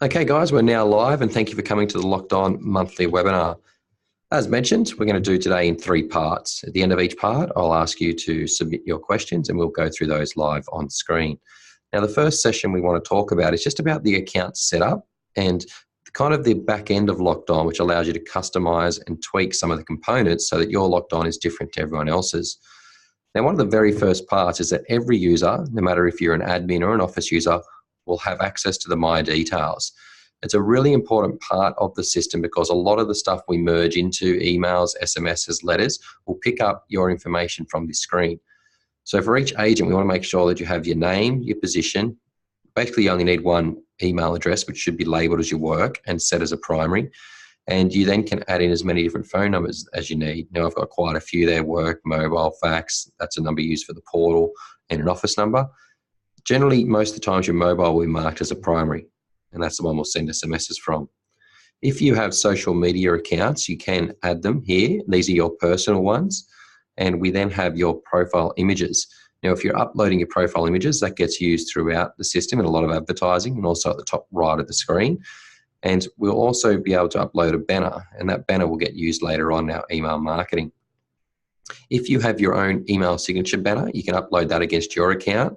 Okay, guys, we're now live and thank you for coming to the Locked On monthly webinar. As mentioned, we're going to do today in 3 parts. At the end of each part, I'll ask you to submit your questions and we'll go through those live on screen. Now, the first session we want to talk about is just about the account setup and kind of the back end of Locked On, which allows you to customize and tweak some of the components so that your Locked On is different to everyone else's. Now, one of the very first parts is that every user, no matter if you're an admin or an office user, will have access to the My Details. It's a really important part of the system because a lot of the stuff we merge into emails, SMSs, letters will pick up your information from this screen. So for each agent, we want to make sure that you have your name, your position. Basically, you only need one email address, which should be labeled as your work and set as a primary. And you then can add in as many different phone numbers as you need. Now, I've got quite a few there: work, mobile, fax. That's a number used for the portal, and an office number. Generally, most of the times your mobile will be marked as a primary, and that's the one we'll send SMSs from. If you have social media accounts, you can add them here. These are your personal ones, and we then have your profile images. Now, if you're uploading your profile images, that gets used throughout the system in a lot of advertising and also at the top right of the screen. And we'll also be able to upload a banner, and that banner will get used later on in our email marketing. If you have your own email signature banner, you can upload that against your account.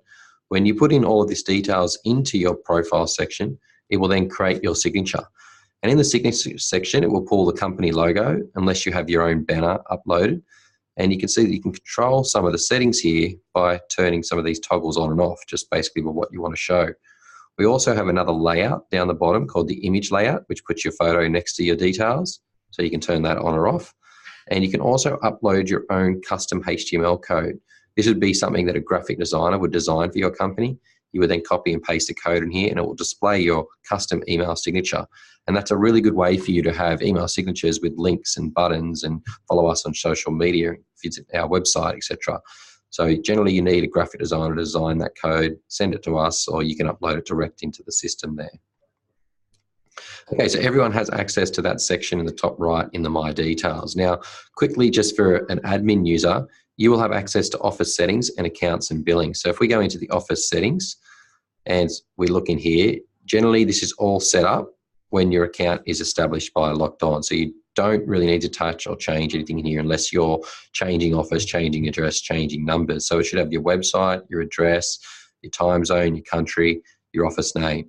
When you put in all of these details into your profile section, it will then create your signature. And in the signature section, it will pull the company logo unless you have your own banner uploaded. And you can see that you can control some of the settings here by turning some of these toggles on and off, just basically with what you want to show. We also have another layout down the bottom called the image layout, which puts your photo next to your details. So you can turn that on or off. And you can also upload your own custom HTML code. This would be something that a graphic designer would design for your company. You would then copy and paste the code in here and it will display your custom email signature. And that's a really good way for you to have email signatures with links and buttons and follow us on social media, visit our website, etc. So generally you need a graphic designer to design that code, send it to us, or you can upload it direct into the system there. Okay, so everyone has access to that section in the top right in the My Details. Now, quickly, just for an admin user, you will have access to office settings and accounts and billing. So if we go into the office settings and we look in here, generally this is all set up when your account is established by Locked On. So you don't really need to touch or change anything in here unless you're changing office, changing address, changing numbers. So it should have your website, your address, your time zone, your country, your office name.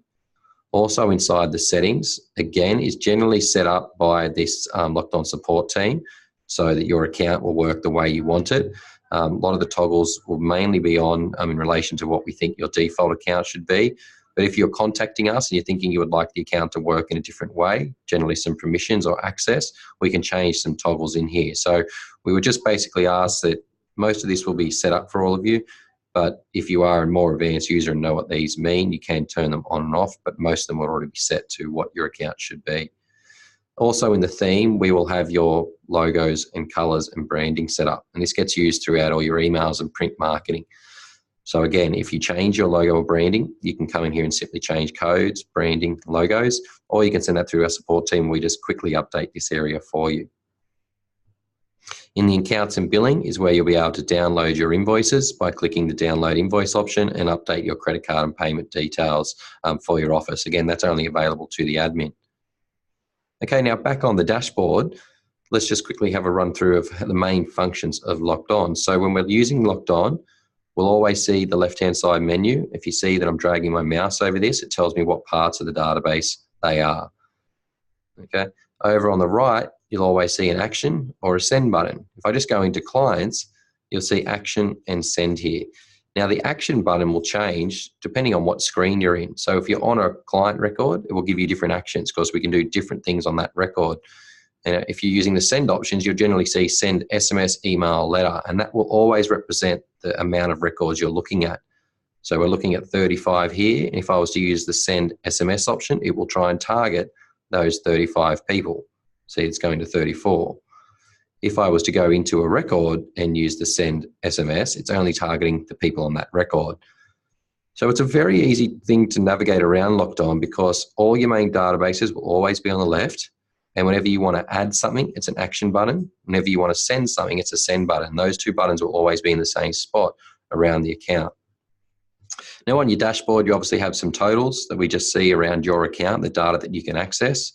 Also inside the settings, again, is generally set up by this Locked On support team so that your account will work the way you want it. A lot of the toggles will mainly be on in relation to what we think your default account should be. But if you're contacting us and you're thinking you would like the account to work in a different way, generally some permissions or access, we can change some toggles in here. So we would just basically ask that most of this will be set up for all of you. But if you are a more advanced user and know what these mean, you can turn them on and off, but most of them will already be set to what your account should be. Also in the theme, we will have your logos and colors and branding set up. And this gets used throughout all your emails and print marketing. So again, if you change your logo or branding, you can come in here and simply change codes, branding, logos, or you can send that through our support team. We just quickly update this area for you. In the accounts and billing is where you'll be able to download your invoices by clicking the download invoice option and update your credit card and payment details for your office. Again, that's only available to the admin. Okay, now back on the dashboard, let's just quickly have a run through of the main functions of Locked On. So when we're using Locked On, we'll always see the left-hand side menu. If you see that I'm dragging my mouse over this, it tells me what parts of the database they are. Okay, over on the right, you'll always see an action or a send button. If I just go into clients, you'll see action and send here. Now the action button will change depending on what screen you're in. So if you're on a client record, it will give you different actions because we can do different things on that record. And if you're using the send options, you'll generally see send SMS, email, letter, and that will always represent the amount of records you're looking at. So we're looking at 35 here. And if I was to use the send SMS option, it will try and target those 35 people. See, it's going to 34. If I was to go into a record and use the send SMS, it's only targeting the people on that record. So it's a very easy thing to navigate around Locked On because all your main databases will always be on the left. And whenever you want to add something, it's an action button. Whenever you want to send something, it's a send button. Those two buttons will always be in the same spot around the account. Now on your dashboard, you obviously have some totals that we just see around your account, the data that you can access.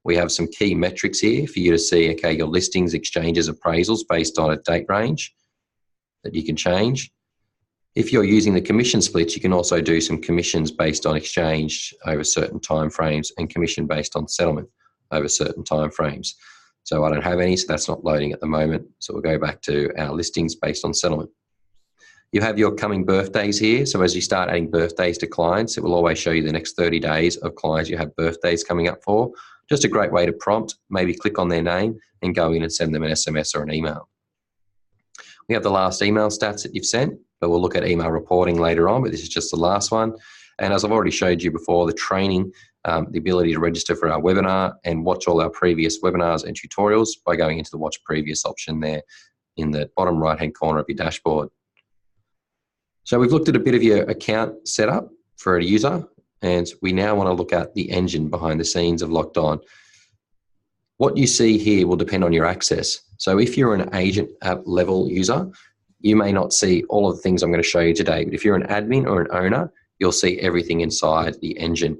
We have some key metrics here for you to see, okay, your listings, exchanges, appraisals based on a date range that you can change. If you're using the commission splits, you can also do some commissions based on exchange over certain timeframes and commission based on settlement over certain timeframes. So I don't have any, so that's not loading at the moment. So we'll go back to our listings based on settlement. You have your coming birthdays here. So as you start adding birthdays to clients, it will always show you the next 30 days of clients you have birthdays coming up for. Just a great way to prompt, maybe click on their name and go in and send them an SMS or an email. We have the last email stats that you've sent, but we'll look at email reporting later on, but this is just the last one. And as I've already showed you before, the training, the ability to register for our webinar and watch all our previous webinars and tutorials by going into the watch previous option there in the bottom right-hand corner of your dashboard. So we've looked at a bit of your account setup for a user, and we now want to look at the engine behind the scenes of LockedOn. What you see here will depend on your access. So if you're an agent app level user, you may not see all of the things I'm going to show you today, but if you're an admin or an owner, you'll see everything inside the engine.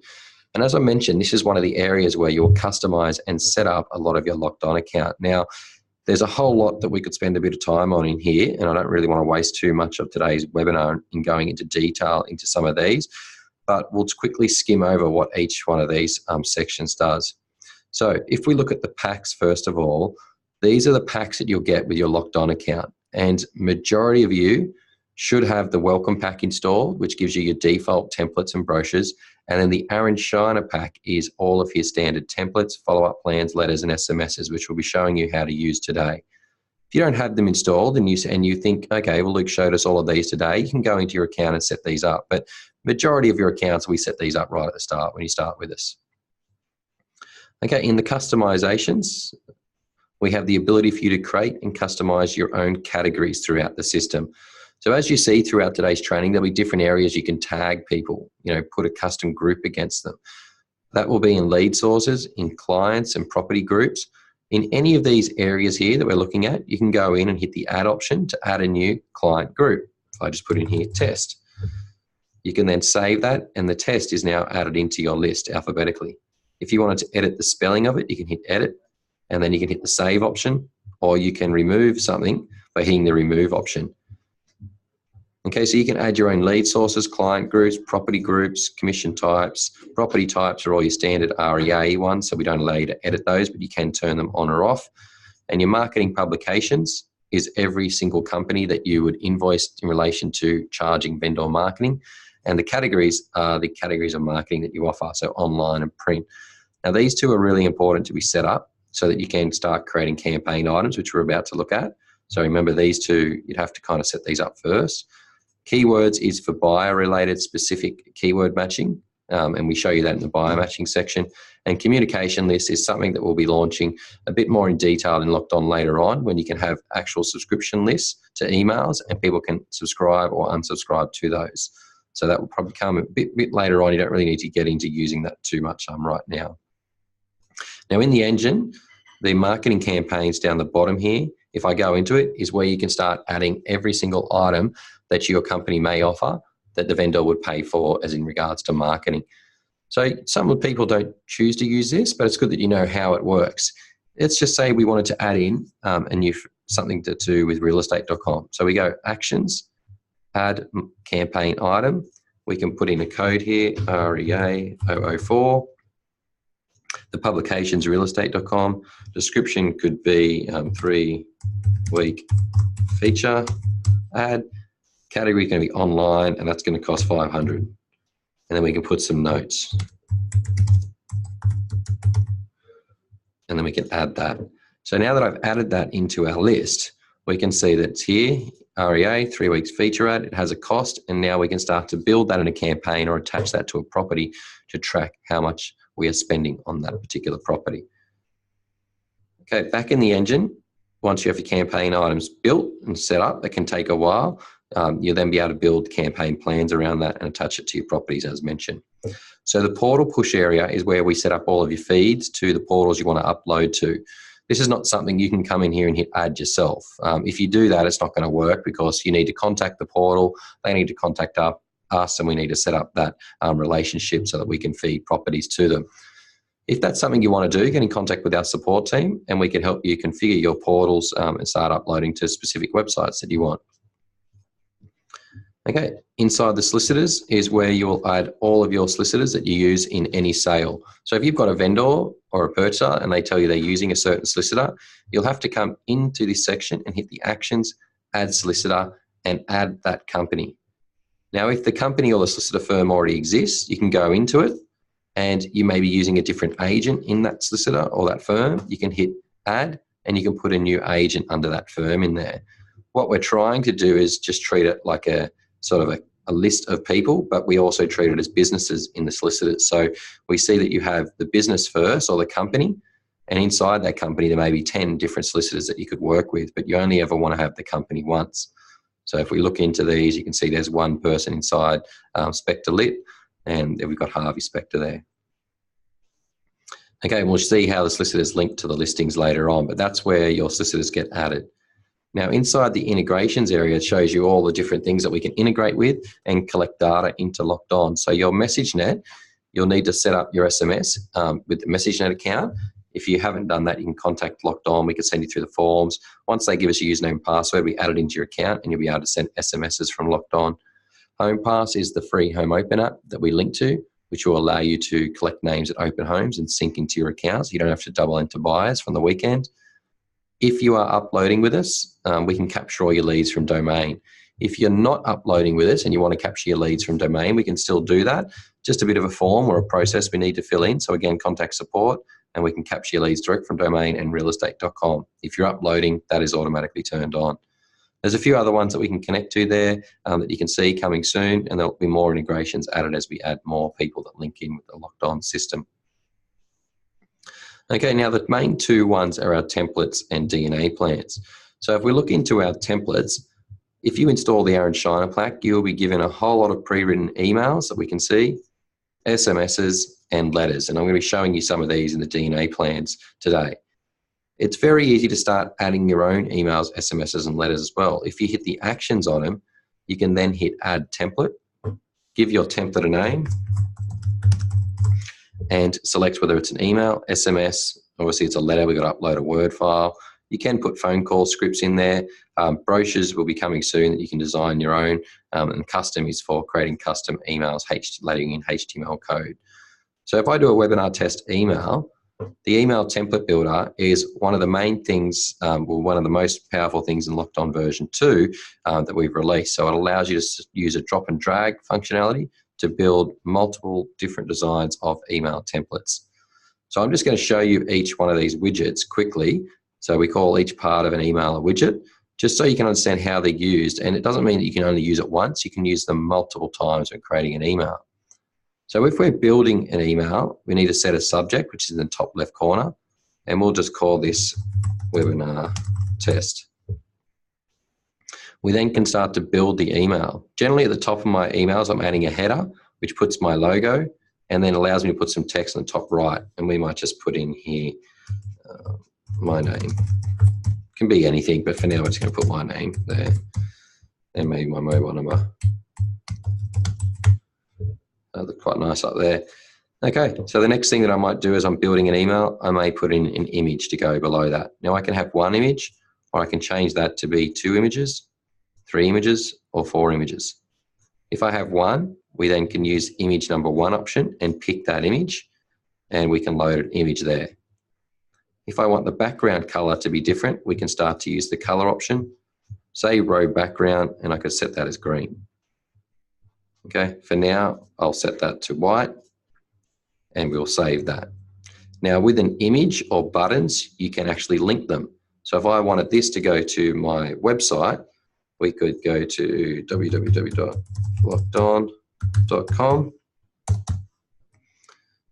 And as I mentioned, this is one of the areas where you'll customize and set up a lot of your LockedOn account. Now, there's a whole lot that we could spend a bit of time on in here, and I don't really want to waste too much of today's webinar in going into detail into some of these, but we'll quickly skim over what each one of these sections does. So if we look at the packs, first of all, these are the packs that you'll get with your LockedOn account. And majority of you should have the welcome pack installed, which gives you your default templates and brochures. And then the orange shiner pack is all of your standard templates, follow-up plans, letters, and SMSs, which we'll be showing you how to use today. If you don't have them installed and you think, okay, well, Luke showed us all of these today, you can go into your account and set these up. But majority of your accounts, we set these up right at the start when you start with us. Okay, in the customizations, we have the ability for you to create and customize your own categories throughout the system. So as you see throughout today's training, there'll be different areas you can tag people, put a custom group against them. That will be in lead sources, in clients and property groups. In any of these areas here that we're looking at, you can go in and hit the add option to add a new client group. If I just put in here test, you can then save that and the test is now added into your list alphabetically. If you wanted to edit the spelling of it, you can hit edit and then you can hit the save option, or you can remove something by hitting the remove option. Okay, so you can add your own lead sources, client groups, property groups, commission types. Property types are all your standard REA ones, so we don't allow you to edit those, but you can turn them on or off. And your marketing publications is every single company that you would invoice in relation to charging vendor marketing. And the categories are the categories of marketing that you offer, so online and print. Now, these two are really important to be set up so that you can start creating campaign items, which we're about to look at. So remember these two, you'd have to kind of set these up first. Keywords is for buyer-related specific keyword matching, and we show you that in the buyer matching section. And communication list is something that we'll be launching a bit more in detail in LockedOn later on, when you can have actual subscription lists to emails and people can subscribe or unsubscribe to those. So that will probably come a bit later on. You don't really need to get into using that too much right now. Now in the engine, the marketing campaigns down the bottom here, if I go into it, is where you can start adding every single item that your company may offer that the vendor would pay for as in regards to marketing. So some people don't choose to use this, but it's good that you know how it works. Let's just say we wanted to add in a new something to do with realestate.com. So we go actions, add campaign item. We can put in a code here, REA004. The publication's realestate.com. Description could be 3-week feature ad. Category is going to be online, and that's going to cost $500. And then we can put some notes. And then we can add that. So now that I've added that into our list, we can see that it's here, REA, 3 weeks feature ad. It has a cost, and now we can start to build that in a campaign or attach that to a property to track how much we are spending on that particular property. Okay, back in the engine, once you have your campaign items built and set up, that can take a while. You'll then be able to build campaign plans around that and attach it to your properties as mentioned. So the portal push area is where we set up all of your feeds to the portals you want to upload to. This is not something you can come in here and hit add yourself. If you do that, it's not going to work because you need to contact the portal, they need to contact us, and we need to set up that relationship so that we can feed properties to them. If that's something you want to do, get in contact with our support team and we can help you configure your portals and start uploading to specific websites that you want. Okay, inside the solicitors is where you will add all of your solicitors that you use in any sale. So if you've got a vendor or a purchaser and they tell you they're using a certain solicitor, you'll have to come into this section and hit the actions, add solicitor, and add that company. Now, if the company or the solicitor firm already exists, you can go into it and you may be using a different agent in that solicitor or that firm. You can hit add and you can put a new agent under that firm in there. What we're trying to do is just treat it like a sort of a list of people, but we also treat it as businesses in the solicitors. So we see that you have the business first or the company, and inside that company there may be 10 different solicitors that you could work with, but you only ever want to have the company once. So if we look into these, you can see there's one person inside Spectre Lit, and we've got Harvey Spectre there. Okay, and we'll see how the solicitors link to the listings later on, but that's where your solicitors get added. Now, inside the integrations area, it shows you all the different things that we can integrate with and collect data into LockedOn. So your MessageNet, you'll need to set up your SMS with the MessageNet account. If you haven't done that, you can contact LockedOn. We can send you through the forms. Once they give us a username and password, we add it into your account and you'll be able to send SMSs from LockedOn. HomePass is the free home open app that we link to, which will allow you to collect names at open homes and sync into your accounts. You don't have to double enter buyers from the weekend. If you are uploading with us, we can capture all your leads from Domain. If you're not uploading with us and you want to capture your leads from Domain, we can still do that. Just a bit of a form or a process we need to fill in. So again, contact support and we can capture your leads direct from Domain and realestate.com. If you're uploading, that is automatically turned on. There's a few other ones that we can connect to there that you can see coming soon, and there'll be more integrations added as we add more people that link in with the LockedOn system. Okay, now the main two ones are our templates and DNA plans. So if we look into our templates, if you install the Aaron Shiner Plaque, you'll be given a whole lot of pre-written emails that we can see, SMSs and letters. And I'm going to be showing you some of these in the DNA plans today. It's very easy to start adding your own emails, SMSs and letters as well. If you hit the actions on them, you can then hit add template, give your template a name, and select whether it's an email, SMS, obviously it's a letter, we've got to upload a Word file. You can put phone call scripts in there. Brochures will be coming soon that you can design your own, and custom is for creating custom emails, letting in HTML code. So if I do a webinar test email, the email template builder is one of the main things, one of the most powerful things in LockedOn version 2 that we've released. So it allows you to use a drop and drag functionality to build multiple different designs of email templates. So I'm just going to show you each one of these widgets quickly. So we call each part of an email a widget, just so you can understand how they're used. And it doesn't mean that you can only use it once, you can use them multiple times when creating an email. So if we're building an email, we need to set a subject, which is in the top left corner, and we'll just call this webinar test. We then can start to build the email. Generally at the top of my emails, I'm adding a header, which puts my logo and then allows me to put some text on the top right. And we might just put in here my name. Can be anything, but for now, I'm just going to put my name there and maybe my mobile number. That looks quite nice up there. Okay, so the next thing that I might do is I'm building an email, I may put in an image to go below that. Now I can have one image, or I can change that to be 2 images, 3 images, or 4 images. If I have one, we then can use image number 1 option and pick that image, and we can load an image there. If I want the background color to be different, we can start to use the color option, say row background, and I could set that as green. Okay, for now, I'll set that to white and we'll save that. Now with an image or buttons, you can actually link them. So if I wanted this to go to my website, we could go to www.lockedon.com.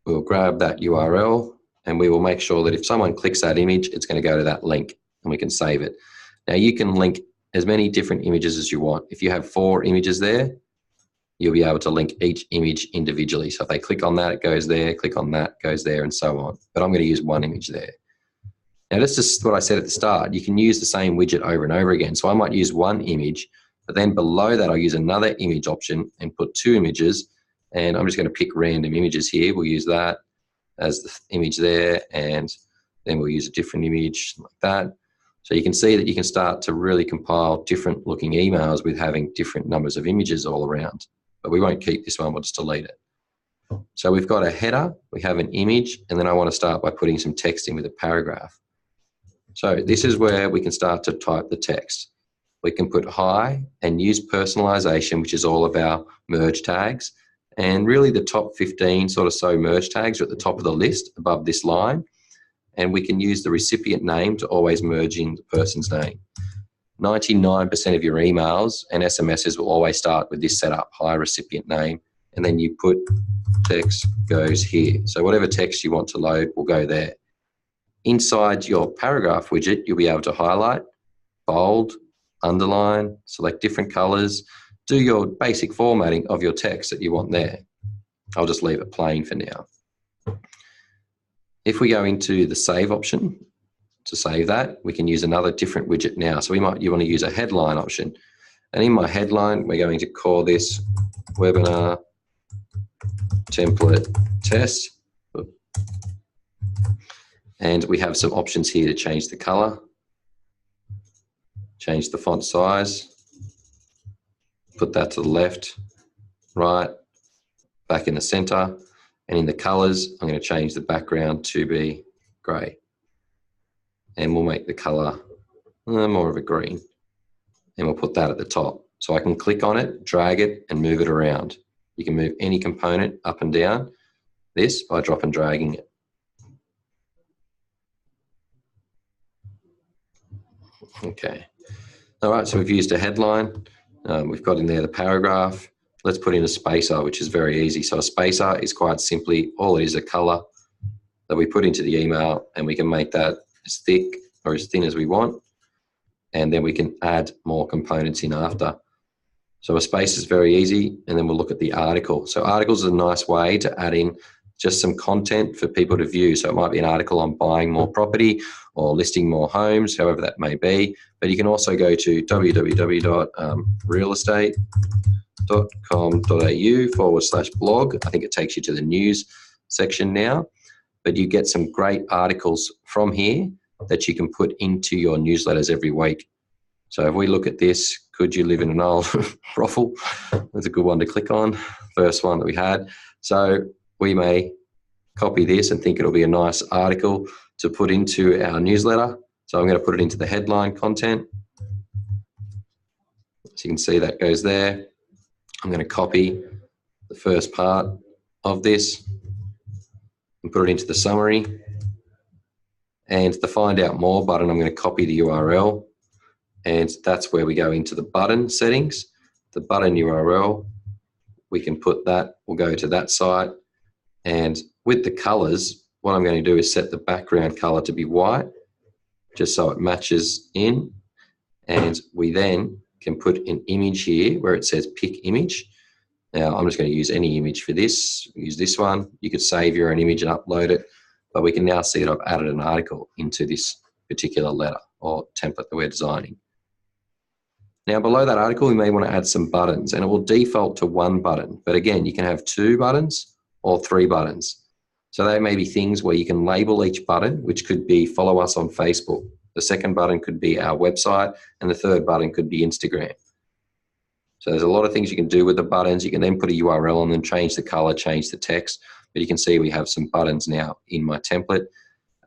We'll grab that URL and we will make sure that if someone clicks that image, it's going to go to that link and we can save it. Now you can link as many different images as you want. If you have 4 images there, you'll be able to link each image individually. So if they click on that, it goes there, click on that, goes there, and so on. But I'm going to use 1 image there. Now, that's just what I said at the start. You can use the same widget over and over again. So I might use 1 image, But then below that, I'll use another image option and put 2 images. And I'm just going to pick random images here. We'll use that as the image there, and then we'll use a different image like that. So you can see that you can start to really compile different looking emails with having different numbers of images all around. But we won't keep this one, we'll just delete it. So we've got a header, we have an image, and then I want to start by putting some text in with a paragraph. So this is where we can start to type the text. We can put hi and use personalization, which is all of our merge tags. And really the top 15 sort of so merge tags are at the top of the list above this line. And we can use the recipient name to always merge in the person's name. 99% of your emails and SMSs will always start with this setup, hi recipient name, and then you put text goes here. So whatever text you want to load will go there. Inside your paragraph widget, you'll be able to highlight, bold, underline, select different colors, do your basic formatting of your text that you want there. I'll just leave it plain for now. If we go into the save option to save that, we can use another different widget now. So you want to use a headline option. And in my headline, we're going to call this webinar template test. And we have some options here to change the color, change the font size, put that to the left, right, back in the center, and in the colors, I'm going to change the background to be gray. And we'll make the color more of a green. And we'll put that at the top. So I can click on it, drag it, and move it around. You can move any component up and down this by drop and dragging it. Okay. All right, so we've used a headline. We've got in there the paragraph. Let's put in a spacer, which is very easy. So a spacer is quite simply, all it is a color that we put into the email, and we can make that as thick or as thin as we want. And then we can add more components in after. So a space is very easy, and then we'll look at the article. So articles is a nice way to add in just some content for people to view. So it might be an article on buying more property or listing more homes, however that may be. But you can also go to www.realestate.com.au/blog. I think it takes you to the news section now. But you get some great articles from here that you can put into your newsletters every week. So if we look at this, could you live in an old brothel? That's a good one to click on. First one that we had. So we may copy this and think it'll be a nice article to put into our newsletter. So I'm going to put it into the headline content. So you can see that goes there. I'm going to copy the first part of this and put it into the summary. And the find out more button, I'm going to copy the URL. And that's where we go into the button settings. The button URL, we can put that, we'll go to that site. And with the colors, what I'm going to do is set the background color to be white, just so it matches in. And we then can put an image here where it says pick image. Now I'm just going to use any image for this, use this one. You could save your own image and upload it, but we can now see that I've added an article into this particular letter or template that we're designing. Now below that article, we may want to add some buttons, and it will default to 1 button. But again, you can have 2 buttons or 3 buttons. So they may be things where you can label each button, which could be follow us on Facebook. The second button could be our website, and the third button could be Instagram. So there's a lot of things you can do with the buttons. You can then put a URL on them, change the color, change the text. But you can see we have some buttons now in my template.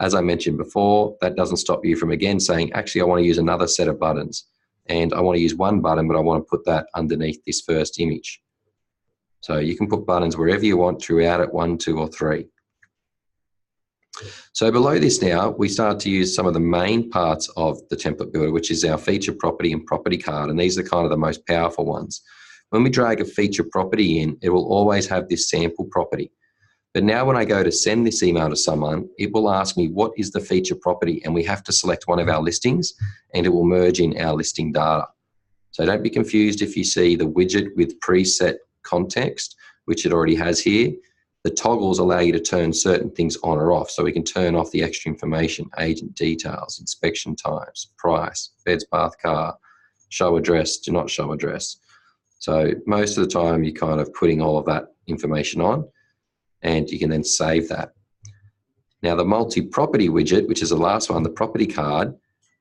As I mentioned before, that doesn't stop you from again saying, actually, I want to use another set of buttons. And I want to use 1 button, but I want to put that underneath this first image. So you can put buttons wherever you want throughout it, 1, 2, or 3. So below this now, we start to use some of the main parts of the template builder, which is our feature property and property card. And these are kind of the most powerful ones. When we drag a feature property in, it will always have this sample property. But now when I go to send this email to someone, it will ask me what is the feature property, and we have to select one of our listings, and it will merge in our listing data. So don't be confused if you see the widget with preset context, which it already has here. The toggles allow you to turn certain things on or off. So we can turn off the extra information, agent details, inspection times, price, beds, bath, car, show address, do not show address. So most of the time you're kind of putting all of that information on, and you can then save that. Now the multi-property widget, which is the last one, the property card,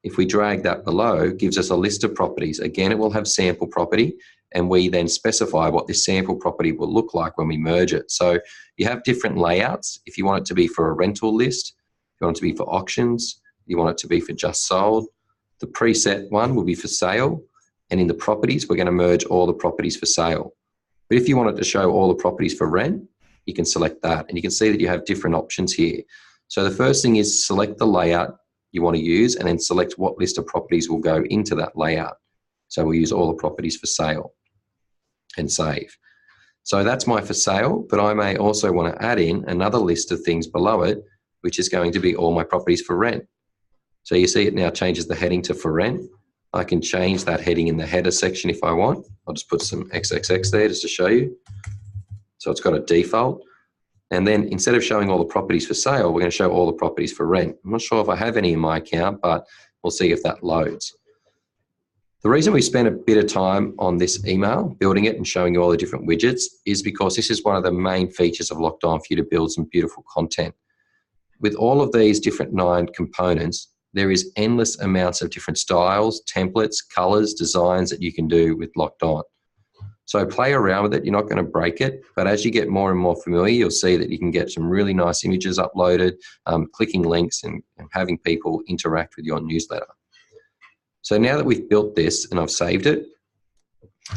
if we drag that below, gives us a list of properties. Again, it will have sample property, and we then specify what this sample property will look like when we merge it. So you have different layouts. If you want it to be for a rental list, if you want it to be for auctions, you want it to be for just sold. The preset one will be for sale, and in the properties, we're going to merge all the properties for sale. But if you want it to show all the properties for rent, you can select that, and you can see that you have different options here. So the first thing is select the layout you want to use, and then select what list of properties will go into that layout. So we'll use all the properties for sale and save. So that's my for sale, but I may also want to add in another list of things below it, which is going to be all my properties for rent. So you see it now changes the heading to for rent. I can change that heading in the header section if I want. I'll just put some XXX there just to show you. So it's got a default. And then instead of showing all the properties for sale, we're going to show all the properties for rent. I'm not sure if I have any in my account, but we'll see if that loads. The reason we spent a bit of time on this email, building it and showing you all the different widgets, is because this is one of the main features of LockedOn for you to build some beautiful content. With all of these different 9 components, there is endless amounts of different styles, templates, colors, designs that you can do with LockedOn. So play around with it. You're not going to break it, but as you get more and more familiar, you'll see that you can get some really nice images uploaded, clicking links and having people interact with your newsletter. So now that we've built this and I've saved it,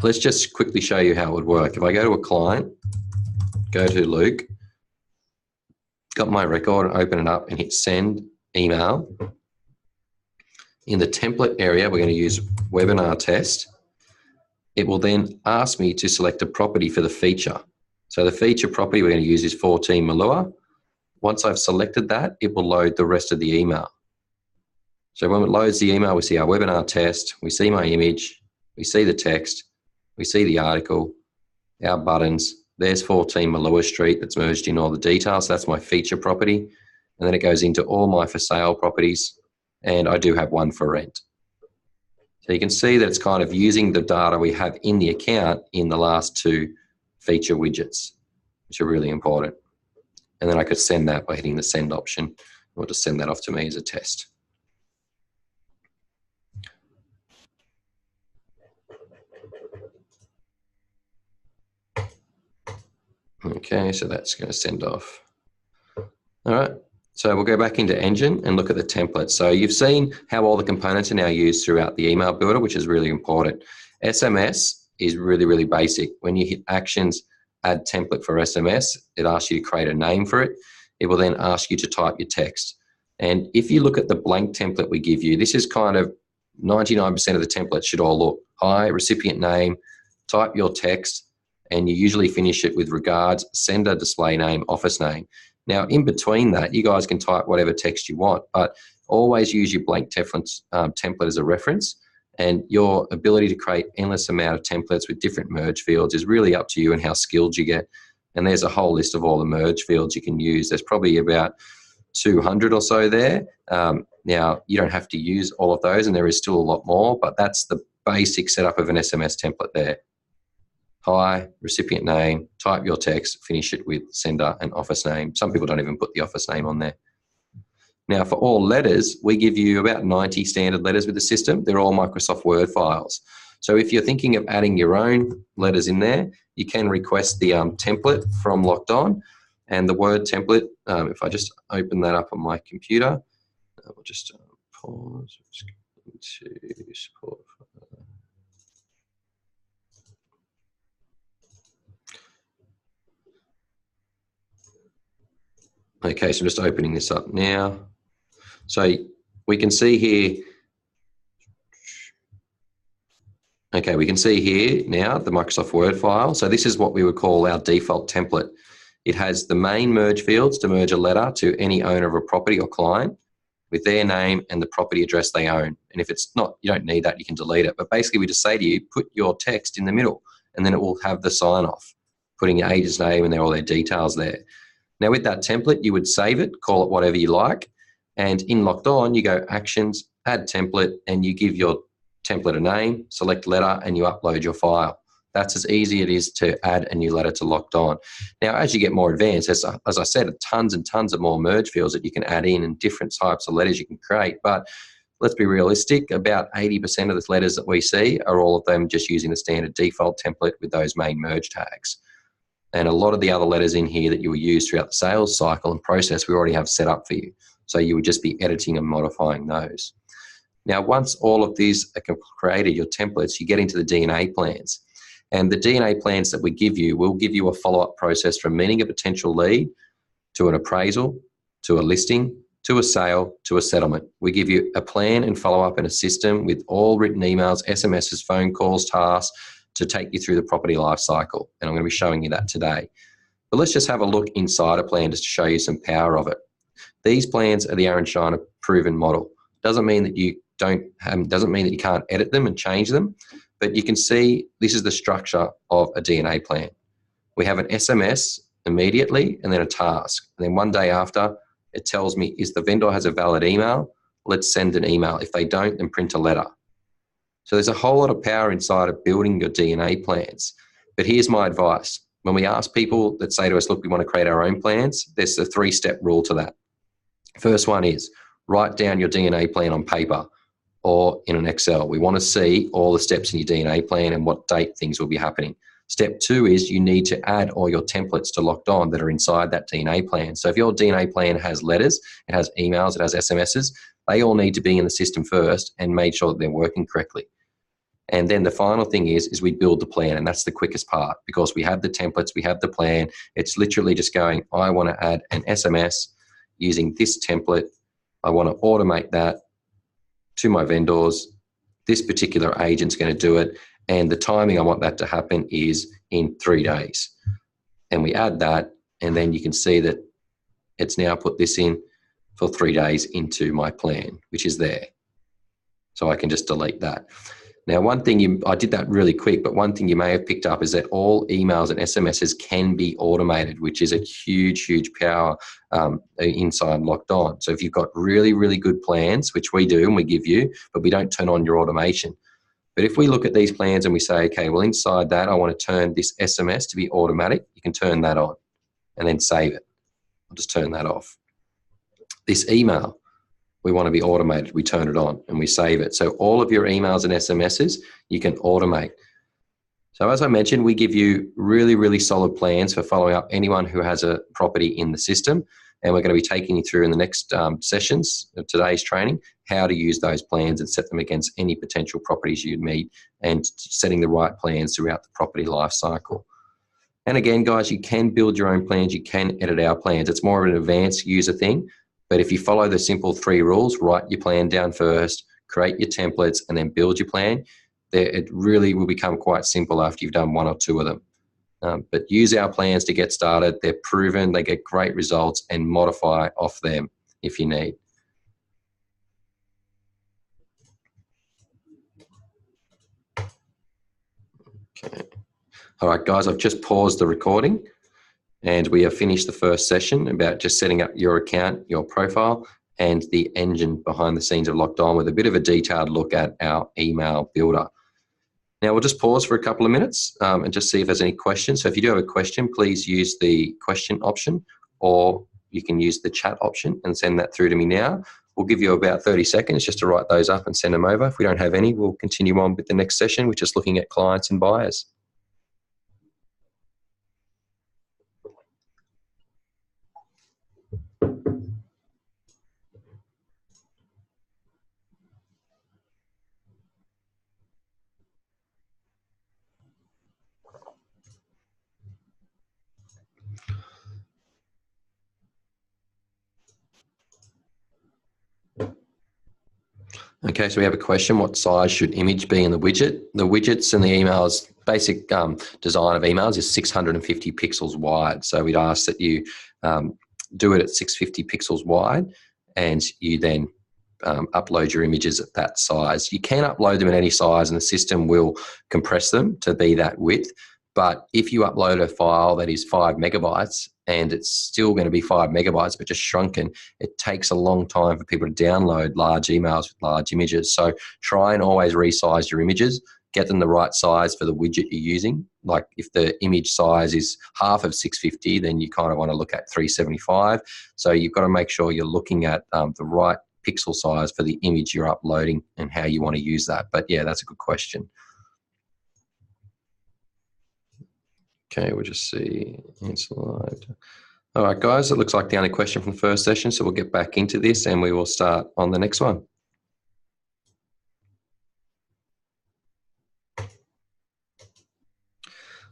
let's just quickly show you how it would work. If I go to a client, go to Luke, got my record and open it up and hit send email. In the template area, we're going to use webinar test. It will then ask me to select a property for the feature. So the feature property we're going to use is 14 Malua. Once I've selected that, it will load the rest of the email. So when it loads the email, we see our webinar test, we see my image, we see the text, we see the article, our buttons. There's 14 Malua Street that's merged in all the details. So that's my feature property. And then it goes into all my for sale properties. And I do have one for rent. So you can see that it's kind of using the data we have in the account in the last 2 feature widgets, which are really important. And then I could send that by hitting the send option, or just send that off to me as a test. Okay, so that's going to send off. All right, so we'll go back into Engine and look at the template. So you've seen how all the components are now used throughout the email builder, which is really important. SMS is really, really basic. When you hit Actions, Add Template for SMS, it asks you to create a name for it. It will then ask you to type your text. And if you look at the blank template we give you, this is kind of 99% of the template should all look. Hi, recipient name, type your text, and you usually finish it with regards, sender, display name, office name. Now, in between that, you guys can type whatever text you want, but always use your blank template as a reference, and your ability to create endless amount of templates with different merge fields is really up to you and how skilled you get. And there's a whole list of all the merge fields you can use. There's probably about 200 or so there. Now, you don't have to use all of those, and there is still a lot more, but that's the basic setup of an SMS template there. Hi, recipient name, type your text, finish it with sender and office name. Some people don't even put the office name on there. Now, for all letters, we give you about 90 standard letters with the system. They're all Microsoft Word files. So if you're thinking of adding your own letters in there, you can request the template from LockedOn, and the Word template, if I just open that up on my computer, we'll just pause. Let's go into support. Okay, so I'm just opening this up now. So we can see here, okay, we can see here now the Microsoft Word file. So this is what we would call our default template. It has the main merge fields to merge a letter to any owner of a property or client with their name and the property address they own. And if it's not, you don't need that, you can delete it. But basically we just say to you, put your text in the middle, and then it will have the sign off, putting your agent's name and all their details there. Now with that template, you would save it, call it whatever you like. And in LockedOn, you go Actions, Add Template, and you give your template a name, select letter, and you upload your file. That's as easy it is to add a new letter to LockedOn. Now, as you get more advanced, as I said, tons and tons of more merge fields that you can add in and different types of letters you can create. But let's be realistic, about 80% of the letters that we see are all of them just using the standard default template with those main merge tags. And a lot of the other letters in here that you will use throughout the sales cycle and process, we already have set up for you. So you would just be editing and modifying those. Now, once all of these are created, your templates, you get into the DNA plans. And the DNA plans that we give you will give you a follow-up process from meeting a potential lead to an appraisal, to a listing, to a sale, to a settlement. We give you a plan and follow-up in a system with all written emails, SMSs, phone calls, tasks to take you through the property life cycle. And I'm going to be showing you that today. But let's just have a look inside a plan just to show you some power of it. These plans are the Aaron Shiner proven model. Doesn't mean that you doesn't mean that you can't edit them and change them, but you can see this is the structure of a DNA plan. We have an SMS immediately and then a task. And then one day after, it tells me, if the vendor has a valid email, let's send an email. If they don't, then print a letter. So there's a whole lot of power inside of building your DNA plans. But here's my advice. When we ask people that say to us, look, we want to create our own plans, there's a 3-step rule to that. First one is write down your DNA plan on paper or in an Excel. We want to see all the steps in your DNA plan and what date things will be happening. Step 2 is you need to add all your templates to LockedOn that are inside that DNA plan. So if your DNA plan has letters, it has emails, it has SMSs, they all need to be in the system first and make sure that they're working correctly. And then the final thing is we build the plan, and that's the quickest part because we have the templates, we have the plan. It's literally just going, I want to add an SMS using this template. I want to automate that to my vendors. This particular agent's going to do it. And the timing I want that to happen is in 3 days. And we add that, and then you can see that it's now put this in for 3 days into my plan, which is there. So I can just delete that. Now, one thing I did that really quick, but one thing you may have picked up is that all emails and SMSs can be automated, which is a huge, huge power inside LockedOn. So if you've got really, really good plans, which we do and we give you, but we don't turn on your automation. But if we look at these plans and we say, okay, well, inside that, I want to turn this SMS to be automatic, you can turn that on and then save it. I'll just turn that off. This email, we want to be automated. We turn it on and we save it. So all of your emails and SMSs, you can automate. So as I mentioned, we give you really, really solid plans for following up anyone who has a property in the system. And we're going to be taking you through in the next sessions of today's training, how to use those plans and set them against any potential properties you'd meet and setting the right plans throughout the property life cycle. And again, guys, you can build your own plans. You can edit our plans. It's more of an advanced user thing. But if you follow the simple 3 rules, write your plan down first, create your templates, and then build your plan, it really will become quite simple after you've done 1 or 2 of them. But use our plans to get started. They're proven, they get great results, and modify off them if you need. Okay. All right, guys, I've just paused the recording. And we have finished the first session about just setting up your account, your profile, and the engine behind the scenes of LockedOn with a bit of a detailed look at our email builder. Now we'll just pause for a couple of minutes and just see if there's any questions. So if you do have a question, please use the question option, or you can use the chat option and send that through to me now. We'll give you about 30 seconds just to write those up and send them over. If we don't have any, we'll continue on with the next session, which is looking at clients and buyers. Okay, so we have a question. What size should image be in the widget? The widgets and the emails, basic design of emails is 650 pixels wide. So we'd ask that you do it at 650 pixels wide, and you then upload your images at that size. You can upload them in any size and the system will compress them to be that width, But if you upload a file that is 5 megabytes and it's still going to be 5 megabytes but just shrunken, it takes a long time for people to download large emails with large images. So try and always resize your images, get them the right size for the widget you're using. Like if the image size is half of 650, then you kind of want to look at 375. So you've got to make sure you're looking at the right pixel size for the image you're uploading and how you want to use that. But yeah, that's a good question. Okay, we'll just see. Slide. All right, guys, it looks like the only question from the first session, so we'll get back into this and we will start on the next one.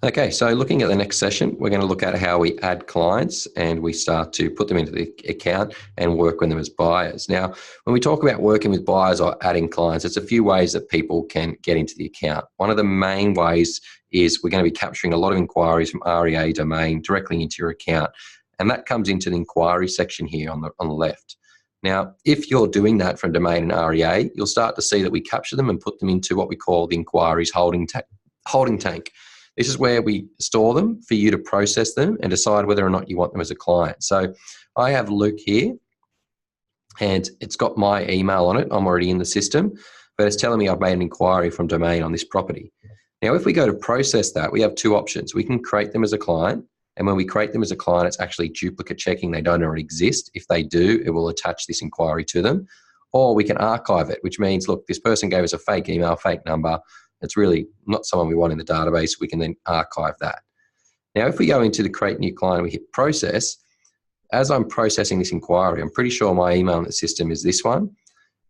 Okay, so looking at the next session, we're going to look at how we add clients and we start to put them into the account and work with them as buyers. Now, when we talk about working with buyers or adding clients, there's a few ways that people can get into the account. One of the main ways is we're going to be capturing a lot of inquiries from REA domain directly into your account. And that comes into the inquiry section here on the left. Now, if you're doing that from domain and REA, you'll start to see that we capture them and put them into what we call the inquiries holding tank. This is where we store them for you to process them and decide whether or not you want them as a client. So I have Luke here and it's got my email on it. I'm already in the system, but it's telling me I've made an inquiry from domain on this property. Now, if we go to process that, we have two options. We can create them as a client, and when we create them as a client, it's actually duplicate checking they don't already exist. If they do, it will attach this inquiry to them. Or we can archive it, which means, look, this person gave us a fake email, fake number. It's really not someone we want in the database. We can then archive that. Now, if we go into the create new client, we hit process. As I'm processing this inquiry, I'm pretty sure my email in the system is this one.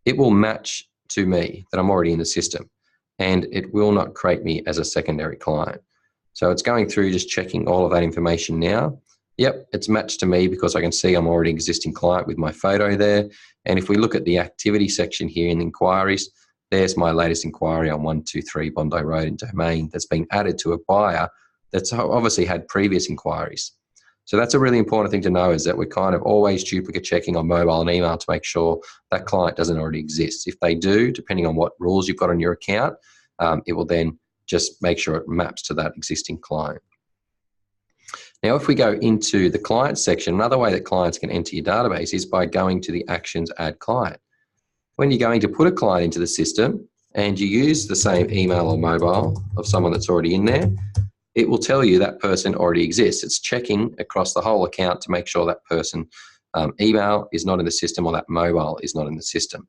It will match to me that I'm already in the system, and it will not create me as a secondary client. So it's going through just checking all of that information now. Yep, it's matched to me because I can see I'm already an existing client with my photo there. And if we look at the activity section here in the inquiries, there's my latest inquiry on 123 Bondi Road in domain that's been added to a buyer that's obviously had previous inquiries. So that's a really important thing to know, is that we're kind of always duplicate checking on mobile and email to make sure that client doesn't already exist. If they do, depending on what rules you've got on your account, it will then just make sure it maps to that existing client. Now, if we go into the client section, another way that clients can enter your database is by going to the actions add client. When you're going to put a client into the system and you use the same email or mobile of someone that's already in there, it will tell you that person already exists. It's checking across the whole account to make sure that person email is not in the system or that mobile is not in the system.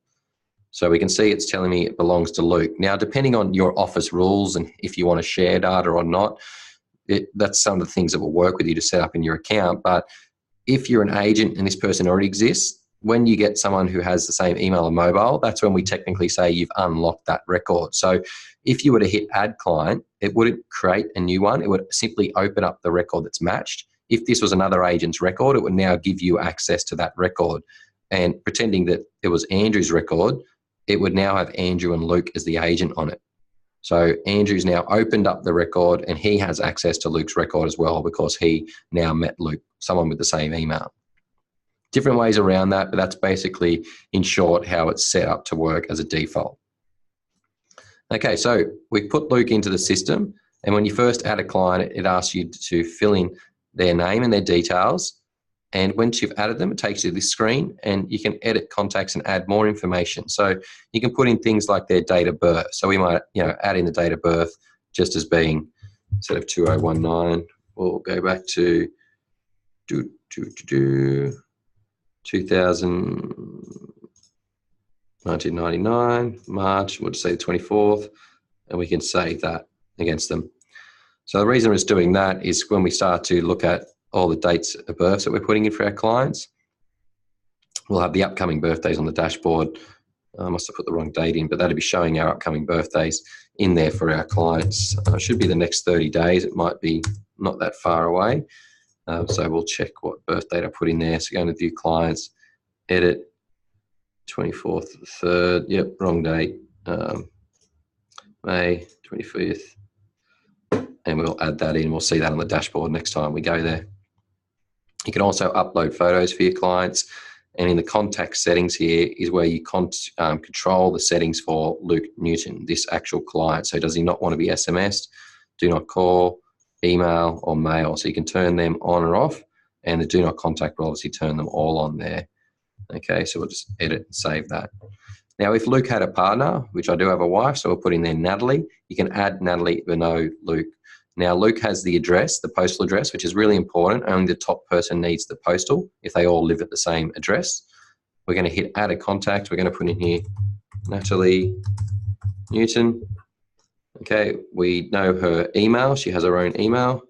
So we can see it's telling me it belongs to Luke. Now, depending on your office rules and if you want to share data or not, that's some of the things that will work with you to set up in your account. But if you're an agent and this person already exists, when you get someone who has the same email or mobile, that's when we technically say you've unlocked that record. So if you were to hit add client, it wouldn't create a new one. It would simply open up the record that's matched. If this was another agent's record, it would now give you access to that record. And pretending that it was Andrew's record, it would now have Andrew and Luke as the agent on it. So Andrew's now opened up the record and he has access to Luke's record as well because he now met Luke, someone with the same email. Different ways around that, but that's basically, in short, how it's set up to work as a default. Okay, so we put Luke into the system, and when you first add a client, it asks you to fill in their name and their details. And once you've added them, it takes you to this screen and you can edit contacts and add more information. So you can put in things like their date of birth. So we might, add in the date of birth just as being, instead of 2019, we'll go back to 1999, March, we'll just say the 24th, and we can save that against them. So the reason it's doing that is when we start to look at all the dates of births that we're putting in for our clients, we'll have the upcoming birthdays on the dashboard. I must have put the wrong date in, but that'll be showing our upcoming birthdays in there for our clients. It should be the next 30 days. It might be not that far away. So we'll check what birth date I put in there. So go into view clients, edit, 24th, 3rd, yep, wrong date, May 25th. And we'll add that in. We'll see that on the dashboard next time we go there. You can also upload photos for your clients. And in the contact settings here is where you control the settings for Luke Newton, this actual client. So does he not want to be SMS'd? Do not call. email or mail. So you can turn them on or off, and the do not contact will obviously turn them all on there. Okay, so we'll just edit and save that. Now, if Luke had a partner, which I do have a wife, so we'll put in there Natalie, you can add Natalie but no Luke. Now, Luke has the address, the postal address, which is really important. Only the top person needs the postal if they all live at the same address. We're going to hit add a contact. We're going to put in here Natalie Newton. Okay, we know her email. She has her own email.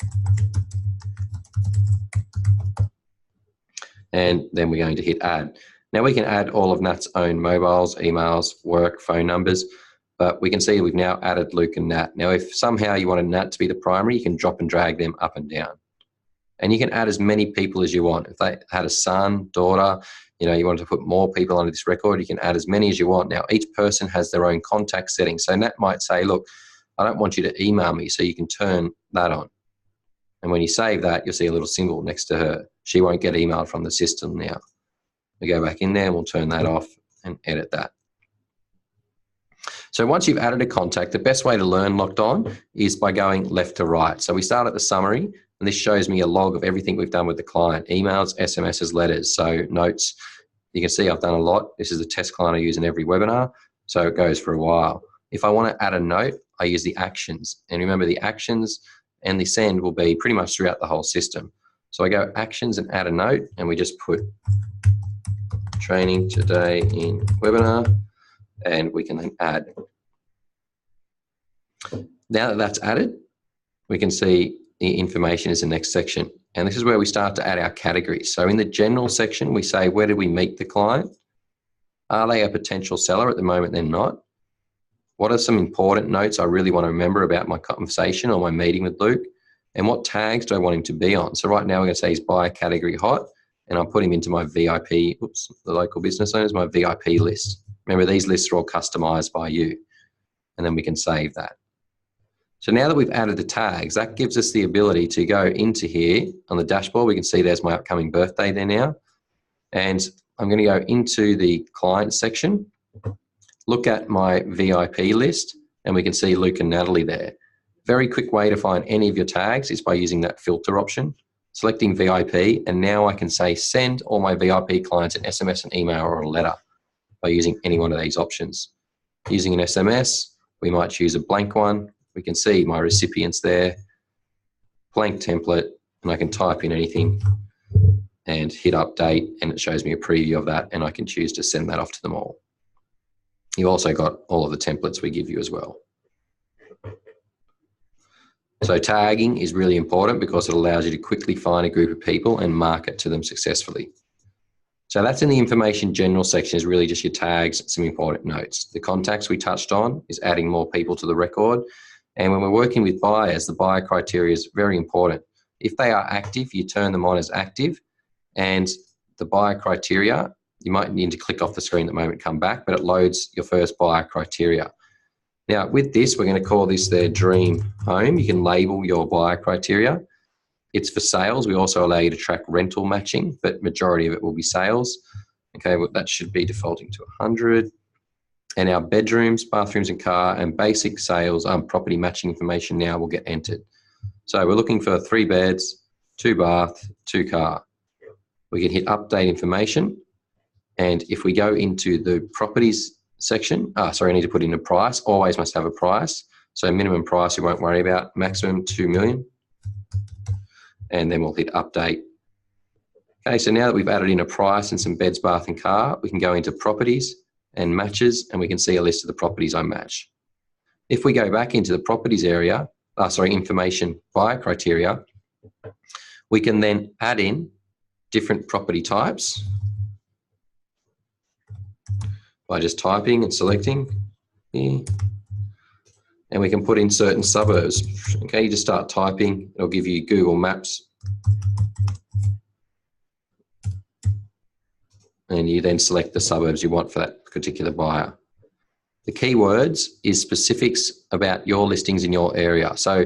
And then we're going to hit add. Now we can add all of Nat's own mobiles, emails, work, phone numbers, but we can see we've now added Luke and Nat. Now if somehow you wanted Nat to be the primary, you can drop and drag them up and down. And you can add as many people as you want. If they had a son, daughter, you want to put more people onto this record, you can add as many as you want. Now each person has their own contact settings. So Nat might say, look, I don't want you to email me, so you can turn that on. And when you save that, you'll see a little symbol next to her. She won't get emailed from the system now. We go back in there, we'll turn that off and edit that. So once you've added a contact, the best way to learn LockedOn is by going left to right. So we start at the summary, and this shows me a log of everything we've done with the client: emails, SMSs, letters, so notes. You can see I've done a lot. This is a test client I use in every webinar, so it goes for a while. If I want to add a note, I use the actions. And remember, the actions and the send will be pretty much throughout the whole system. So I go actions and add a note, and we just put training today in webinar, and we can then add. Now that that's added, we can see the information is the next section. And this is where we start to add our categories. So in the general section, we say, where did we meet the client? Are they a potential seller? At the moment, they're not. What are some important notes I really want to remember about my conversation or my meeting with Luke? And what tags do I want him to be on? So right now we're going to say he's buyer category hot, and I'll put him into my VIP, the local business owners, my VIP list. Remember, these lists are all customized by you. And then we can save that. So now that we've added the tags, that gives us the ability to go into here on the dashboard. We can see there's my upcoming birthday there now. And I'm going to go into the client section, look at my VIP list, and we can see Luke and Natalie there. Very quick way to find any of your tags is by using that filter option, selecting VIP, and now I can say send all my VIP clients an SMS, an email, or a letter by using any one of these options. Using an SMS, we might choose a blank one. We can see my recipients there, blank template, and I can type in anything and hit update, and it shows me a preview of that, and I can choose to send that off to them all. You've also got all of the templates we give you as well. So tagging is really important because it allows you to quickly find a group of people and market to them successfully. So that's in the information general section, is really just your tags, some important notes. The contacts we touched on is adding more people to the record. And when we're working with buyers, the buyer criteria is very important. If they are active, you turn them on as active, and the buyer criteria, you might need to click off the screen at the moment, come back, but it loads your first buyer criteria. Now with this, we're going to call this their dream home. You can label your buyer criteria. It's for sales. We also allow you to track rental matching, but majority of it will be sales. Okay, well, that should be defaulting to 100. And our bedrooms, bathrooms and car, and basic sales property matching information now will get entered. So we're looking for 3 beds, 2 bath, 2 car. We can hit update information. And if we go into the properties section, I need to put in a price. Always must have a price. So minimum price we won't worry about, maximum 2 million. And then we'll hit update. Okay, so now that we've added in a price and some beds, bath and car, we can go into properties and matches, and we can see a list of the properties I match. If we go back into the properties area, information buyer criteria, we can then add in different property types by just typing and selecting here. And we can put in certain suburbs. Okay, you just start typing, it'll give you Google Maps. And you then select the suburbs you want for that particular buyer. The keywords is specifics about your listings in your area. So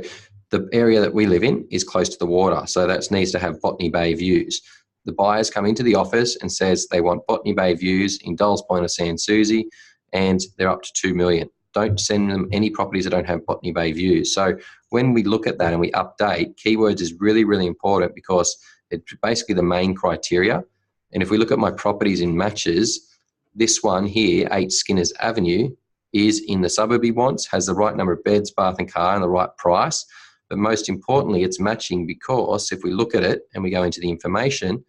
the area that we live in is close to the water, so that needs to have Botany Bay views. The buyers come into the office and says they want Botany Bay views in Dulles Point or Sans Souci, and they're up to 2 million. don't send them any properties that don't have Botany Bay views. So when we look at that and we update, keywords is really, really important because it's basically the main criteria. And if we look at my properties in matches, this one here, 8 Skinners Avenue, is in the suburb he wants, has the right number of beds, bath and car, and the right price. But most importantly, it's matching because if we look at it and we go into the information,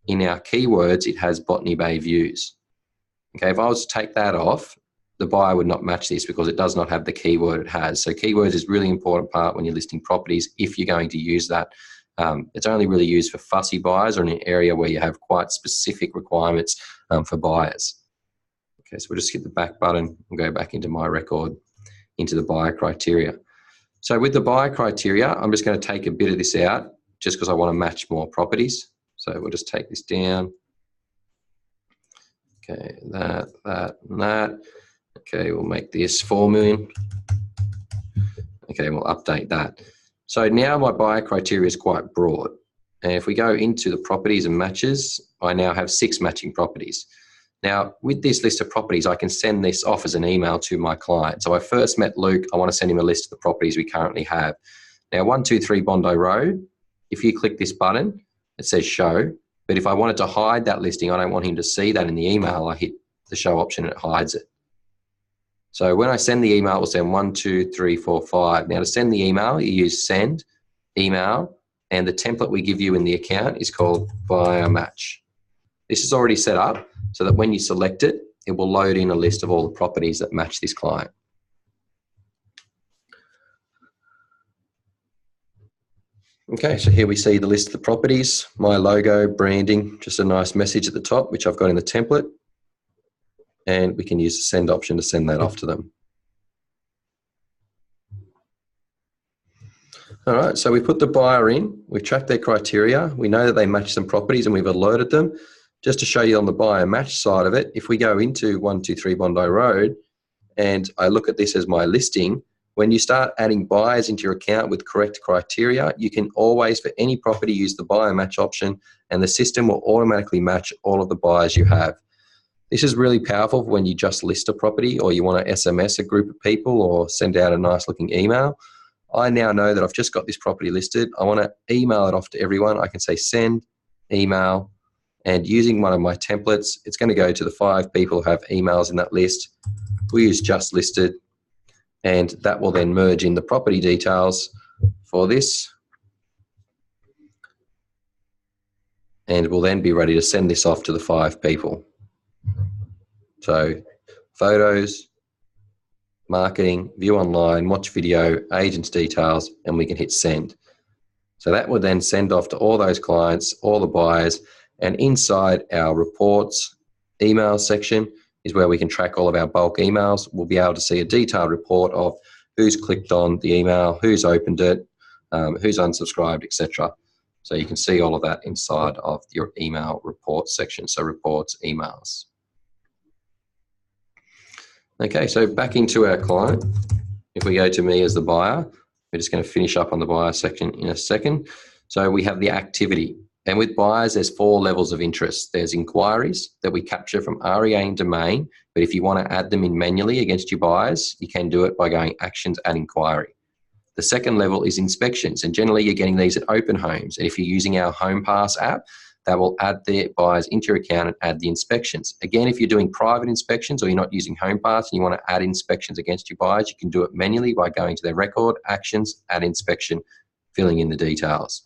in our keywords, it has Botany Bay views. Okay, if I was to take that off, the buyer would not match this because it does not have the keyword it has. So keywords is really important part when you're listing properties if you're going to use that. It's only really used for fussy buyers or in an area where you have quite specific requirements for buyers. Okay, so we'll just hit the back button and go back into my record, into the buyer criteria. So with the buyer criteria, I'm just going to take a bit of this out just because I want to match more properties. So we'll just take this down. Okay, that, and that. Okay, we'll make this 4 million. Okay, we'll update that. So now my buyer criteria is quite broad. And if we go into the properties and matches, I now have 6 matching properties. Now, with this list of properties, I can send this off as an email to my client. So I first met Luke. I want to send him a list of the properties we currently have. Now, 123 Bondi Road, if you click this button, it says show. But if I wanted to hide that listing, I don't want him to see that in the email, I hit the show option and it hides it. So when I send the email, it will send 1, 2, 3, 4, 5. Now to send the email, you use send, email, and the template we give you in the account is called buyer match. This is already set up so that when you select it, it will load in a list of all the properties that match this client. Okay, so here we see the list of the properties, my logo, branding, just a nice message at the top, which I've got in the template. And we can use the send option to send that off to them. All right, so we put the buyer in, we've tracked their criteria, we know that they match some properties and we've alerted them. Just to show you on the buyer match side of it, if we go into 123 Bondi Road and I look at this as my listing, when you start adding buyers into your account with correct criteria, you can always, for any property, use the buyer match option and the system will automatically match all of the buyers you have. This is really powerful when you just list a property or you want to SMS a group of people or send out a nice looking email. I now know that I've just got this property listed. I want to email it off to everyone. I can say send, email, and using one of my templates, it's going to go to the 5 people who have emails in that list. We use just listed, and that will then merge in the property details for this. And we'll then be ready to send this off to the 5 people. So photos, marketing, view online, watch video, agents details, and we can hit send. So that will then send off to all those clients, all the buyers, and inside our reports email section is where we can track all of our bulk emails. We'll be able to see a detailed report of who's clicked on the email, who's opened it, who's unsubscribed, etc. So you can see all of that inside of your email reports section. So reports, emails. Okay, so back into our client. If we go to me as the buyer, we're just going to finish up on the buyer section in a second. So we have the activity. And with buyers, there's 4 levels of interest. There's inquiries that we capture from REA and domain, but if you want to add them in manually against your buyers, you can do it by going actions, add inquiry. The second level is inspections, and generally you're getting these at open homes. And if you're using our Home Pass app, that will add the buyers into your account and add the inspections. Again, if you're doing private inspections or you're not using Home Pass and you want to add inspections against your buyers, you can do it manually by going to their record, actions, add inspection, filling in the details.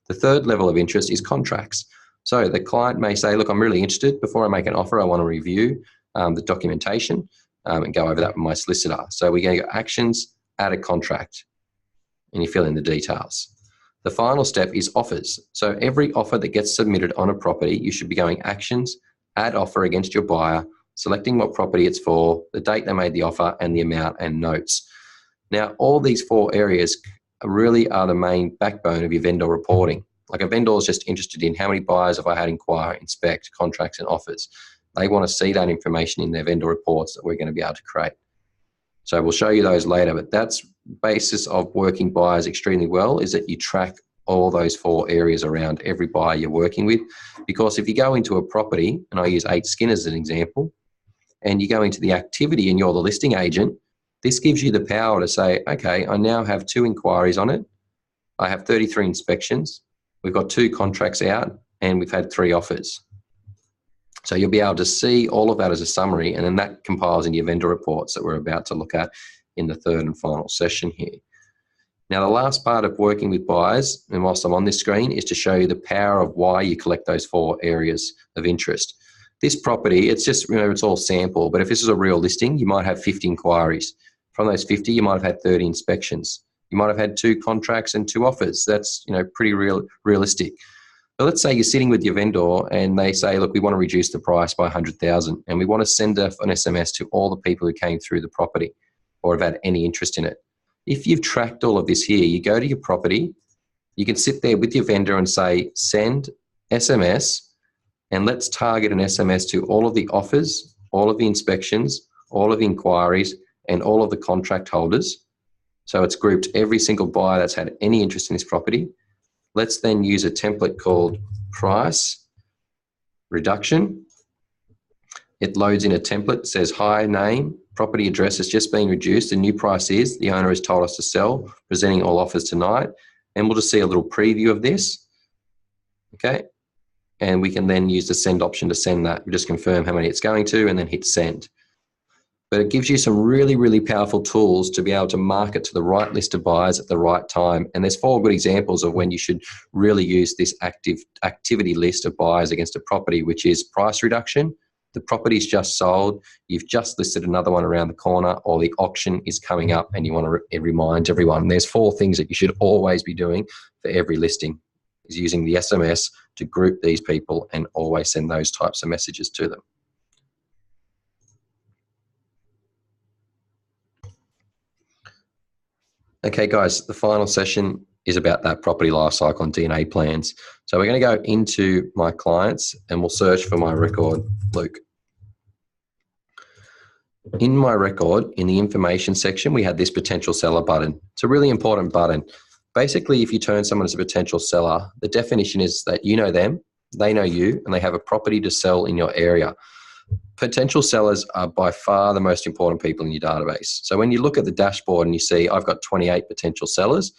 The third level of interest is contracts. So the client may say, look, I'm really interested. Before I make an offer, I want to review the documentation and go over that with my solicitor. So we go actions, add a contract, and you fill in the details. The final step is offers. So every offer that gets submitted on a property, you should be going actions, add offer against your buyer, selecting what property it's for, the date they made the offer, and the amount and notes. Now, all these 4 areas really are the main backbone of your vendor reporting. Like a vendor is just interested in how many buyers have I had inquire, inspect, contracts, and offers. They want to see that information in their vendor reports that we're going to be able to create. So we'll show you those later, but that's basis of working buyers extremely well is that you track all those 4 areas around every buyer you're working with. Because if you go into a property, and I use 8 Skinners as an example, and you go into the activity and you're the listing agent, This gives you the power to say, okay, I now have 2 inquiries on it. I have 33 inspections. We've got 2 contracts out and we've had 3 offers. So you'll be able to see all of that as a summary, and then that compiles in your vendor reports that we're about to look at in the third and final session here. Now, the last part of working with buyers, and whilst I'm on this screen, is to show you the power of why you collect those 4 areas of interest. This property, it's just, it's all sample, but if this is a real listing, you might have 50 inquiries. From those 50, you might have had 30 inspections. You might have had 2 contracts and 2 offers. That's, pretty realistic. But let's say you're sitting with your vendor and they say, look, we want to reduce the price by 100,000 and we want to send an SMS to all the people who came through the property or have had any interest in it. If you've tracked all of this here, you go to your property, you can sit there with your vendor and say, send SMS, and let's target an SMS to all of the offers, all of the inspections, all of the inquiries, and all of the contract holders. So it's grouped every single buyer that's had any interest in this property. Let's then use a template called price reduction. It loads in a template that says, hi, name, property address has just been reduced. The new price is, the owner has told us to sell, presenting all offers tonight. And we'll just see a little preview of this. Okay. And we can then use the send option to send that. We just confirm how many it's going to and then hit send. But it gives you some really, really powerful tools to be able to market to the right list of buyers at the right time. And there's 4 good examples of when you should really use this activity list of buyers against a property, which is price reduction. The property's just sold. You've just listed another one around the corner, or the auction is coming up and you want to remind everyone. There's 4 things that you should always be doing for every listing, is using the SMS to group these people and always send those types of messages to them. Okay, guys, the final session is about that property lifecycle and DNA plans. So we're going to go into my clients and we'll search for my record, Luke. In my record, in the information section, we had this potential seller button. It's a really important button. Basically, if you turn someone as a potential seller, the definition is that you know them, they know you, and they have a property to sell in your area. Potential sellers are by far the most important people in your database. So when you look at the dashboard and you see I've got 28 potential sellers,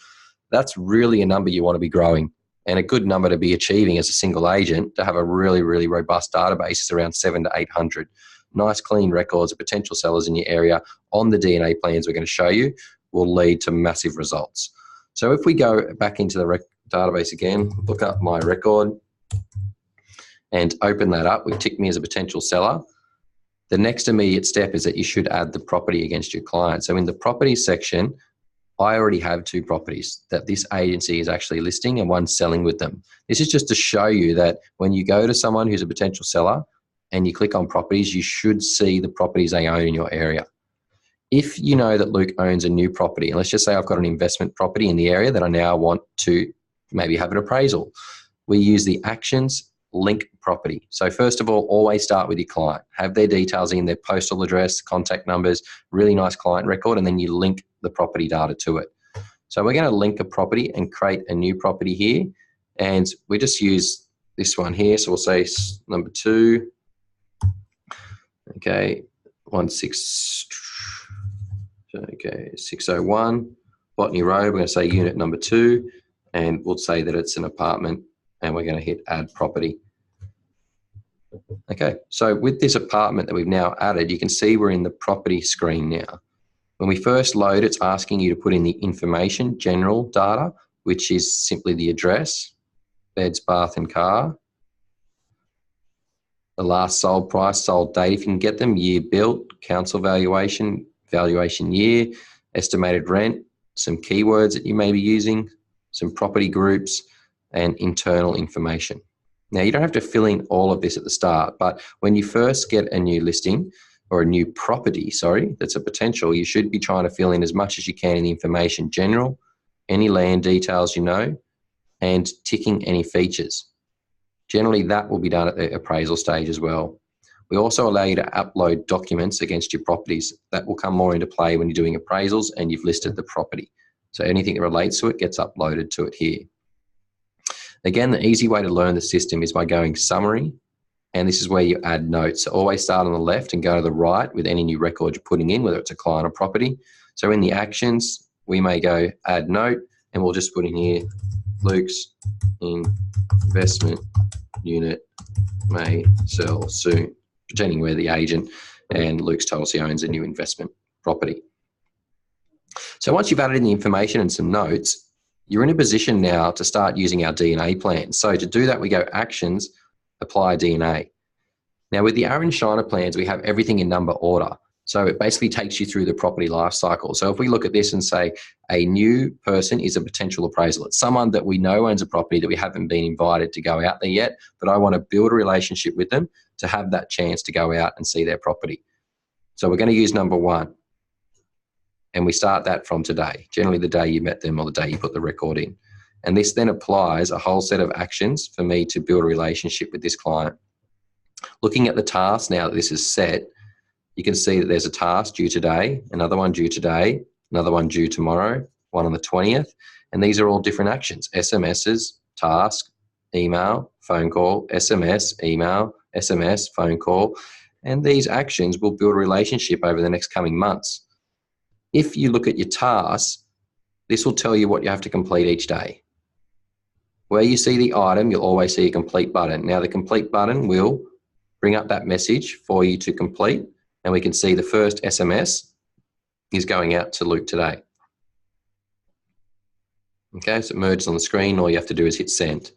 that's really a number you want to be growing, and a good number to be achieving as a single agent to have a really, really robust database is around 700 to 800. Nice clean records of potential sellers in your area on the DNA plans we're going to show you will lead to massive results. So if we go back into the database again, look up my record and open that up, we tick me as a potential seller. The next immediate step is that you should add the property against your client. So in the property section, I already have 2 properties that this agency is actually listing and 1 selling with them. This is just to show you that when you go to someone who's a potential seller and you click on properties, you should see the properties they own in your area. If you know that Luke owns a new property, and let's just say I've got an investment property in the area that I now want to maybe have an appraisal, we use the actions link property. So first of all, always start with your client. Have their details in, their postal address, contact numbers, really nice client record, and then you link the property data to it. So we're going to link a property and create a new property here. And we just use this one here. So we'll say number 2. Okay, 601, Botany Road. We're going to say unit number 2, and we'll say that it's an apartment, and we're going to hit add property. Okay, so with this apartment that we've now added, you can see we're in the property screen now. When we first load, it's asking you to put in the information, general data, which is simply the address, beds, bath and car, the last sold price, sold date if you can get them, year built, council valuation, valuation year, estimated rent, some keywords that you may be using, some property groups, and internal information. Now, you don't have to fill in all of this at the start, but when you first get a new listing or a new property, that's a potential, you should be trying to fill in as much as you can in the information, general, any land details you know, and ticking any features. Generally, that will be done at the appraisal stage as well. We also allow you to upload documents against your properties. That will come more into play when you're doing appraisals and you've listed the property. So anything that relates to it gets uploaded to it here. Again, the easy way to learn the system is by going summary and this is where you add notes. So always start on the left and go to the right with any new record you're putting in, whether it's a client or property. So in the actions, we may go add note, and we'll just put in here, Luke's investment unit may sell soon, pretending we're the agent, and Luke's told us he owns a new investment property. So once you've added in the information and some notes, you're in a position now to start using our DNA plan. So to do that, we go actions, apply DNA. Now with the Aaron Shiner plans, we have everything in number order. So it basically takes you through the property life cycle. So if we look at this and say a new person is a potential appraisal, it's someone that we know owns a property that we haven't been invited to go out there yet, but I want to build a relationship with them to have that chance to go out and see their property. So we're going to use number 1. And we start that from today, generally the day you met them or the day you put the record in. And this then applies a whole set of actions for me to build a relationship with this client. Looking at the task now that this is set, you can see that there's a task due today, another one due today, another one due tomorrow, one on the 20th. And these are all different actions: SMSs, task, email, phone call, SMS, email, SMS, phone call. And these actions will build a relationship over the next coming months. If you look at your tasks, this will tell you what you have to complete each day. Where you see the item, you'll always see a complete button. Now the complete button will bring up that message for you to complete, and we can see the first SMS is going out to Luke today. Okay, so it merges on the screen. All you have to do is hit send.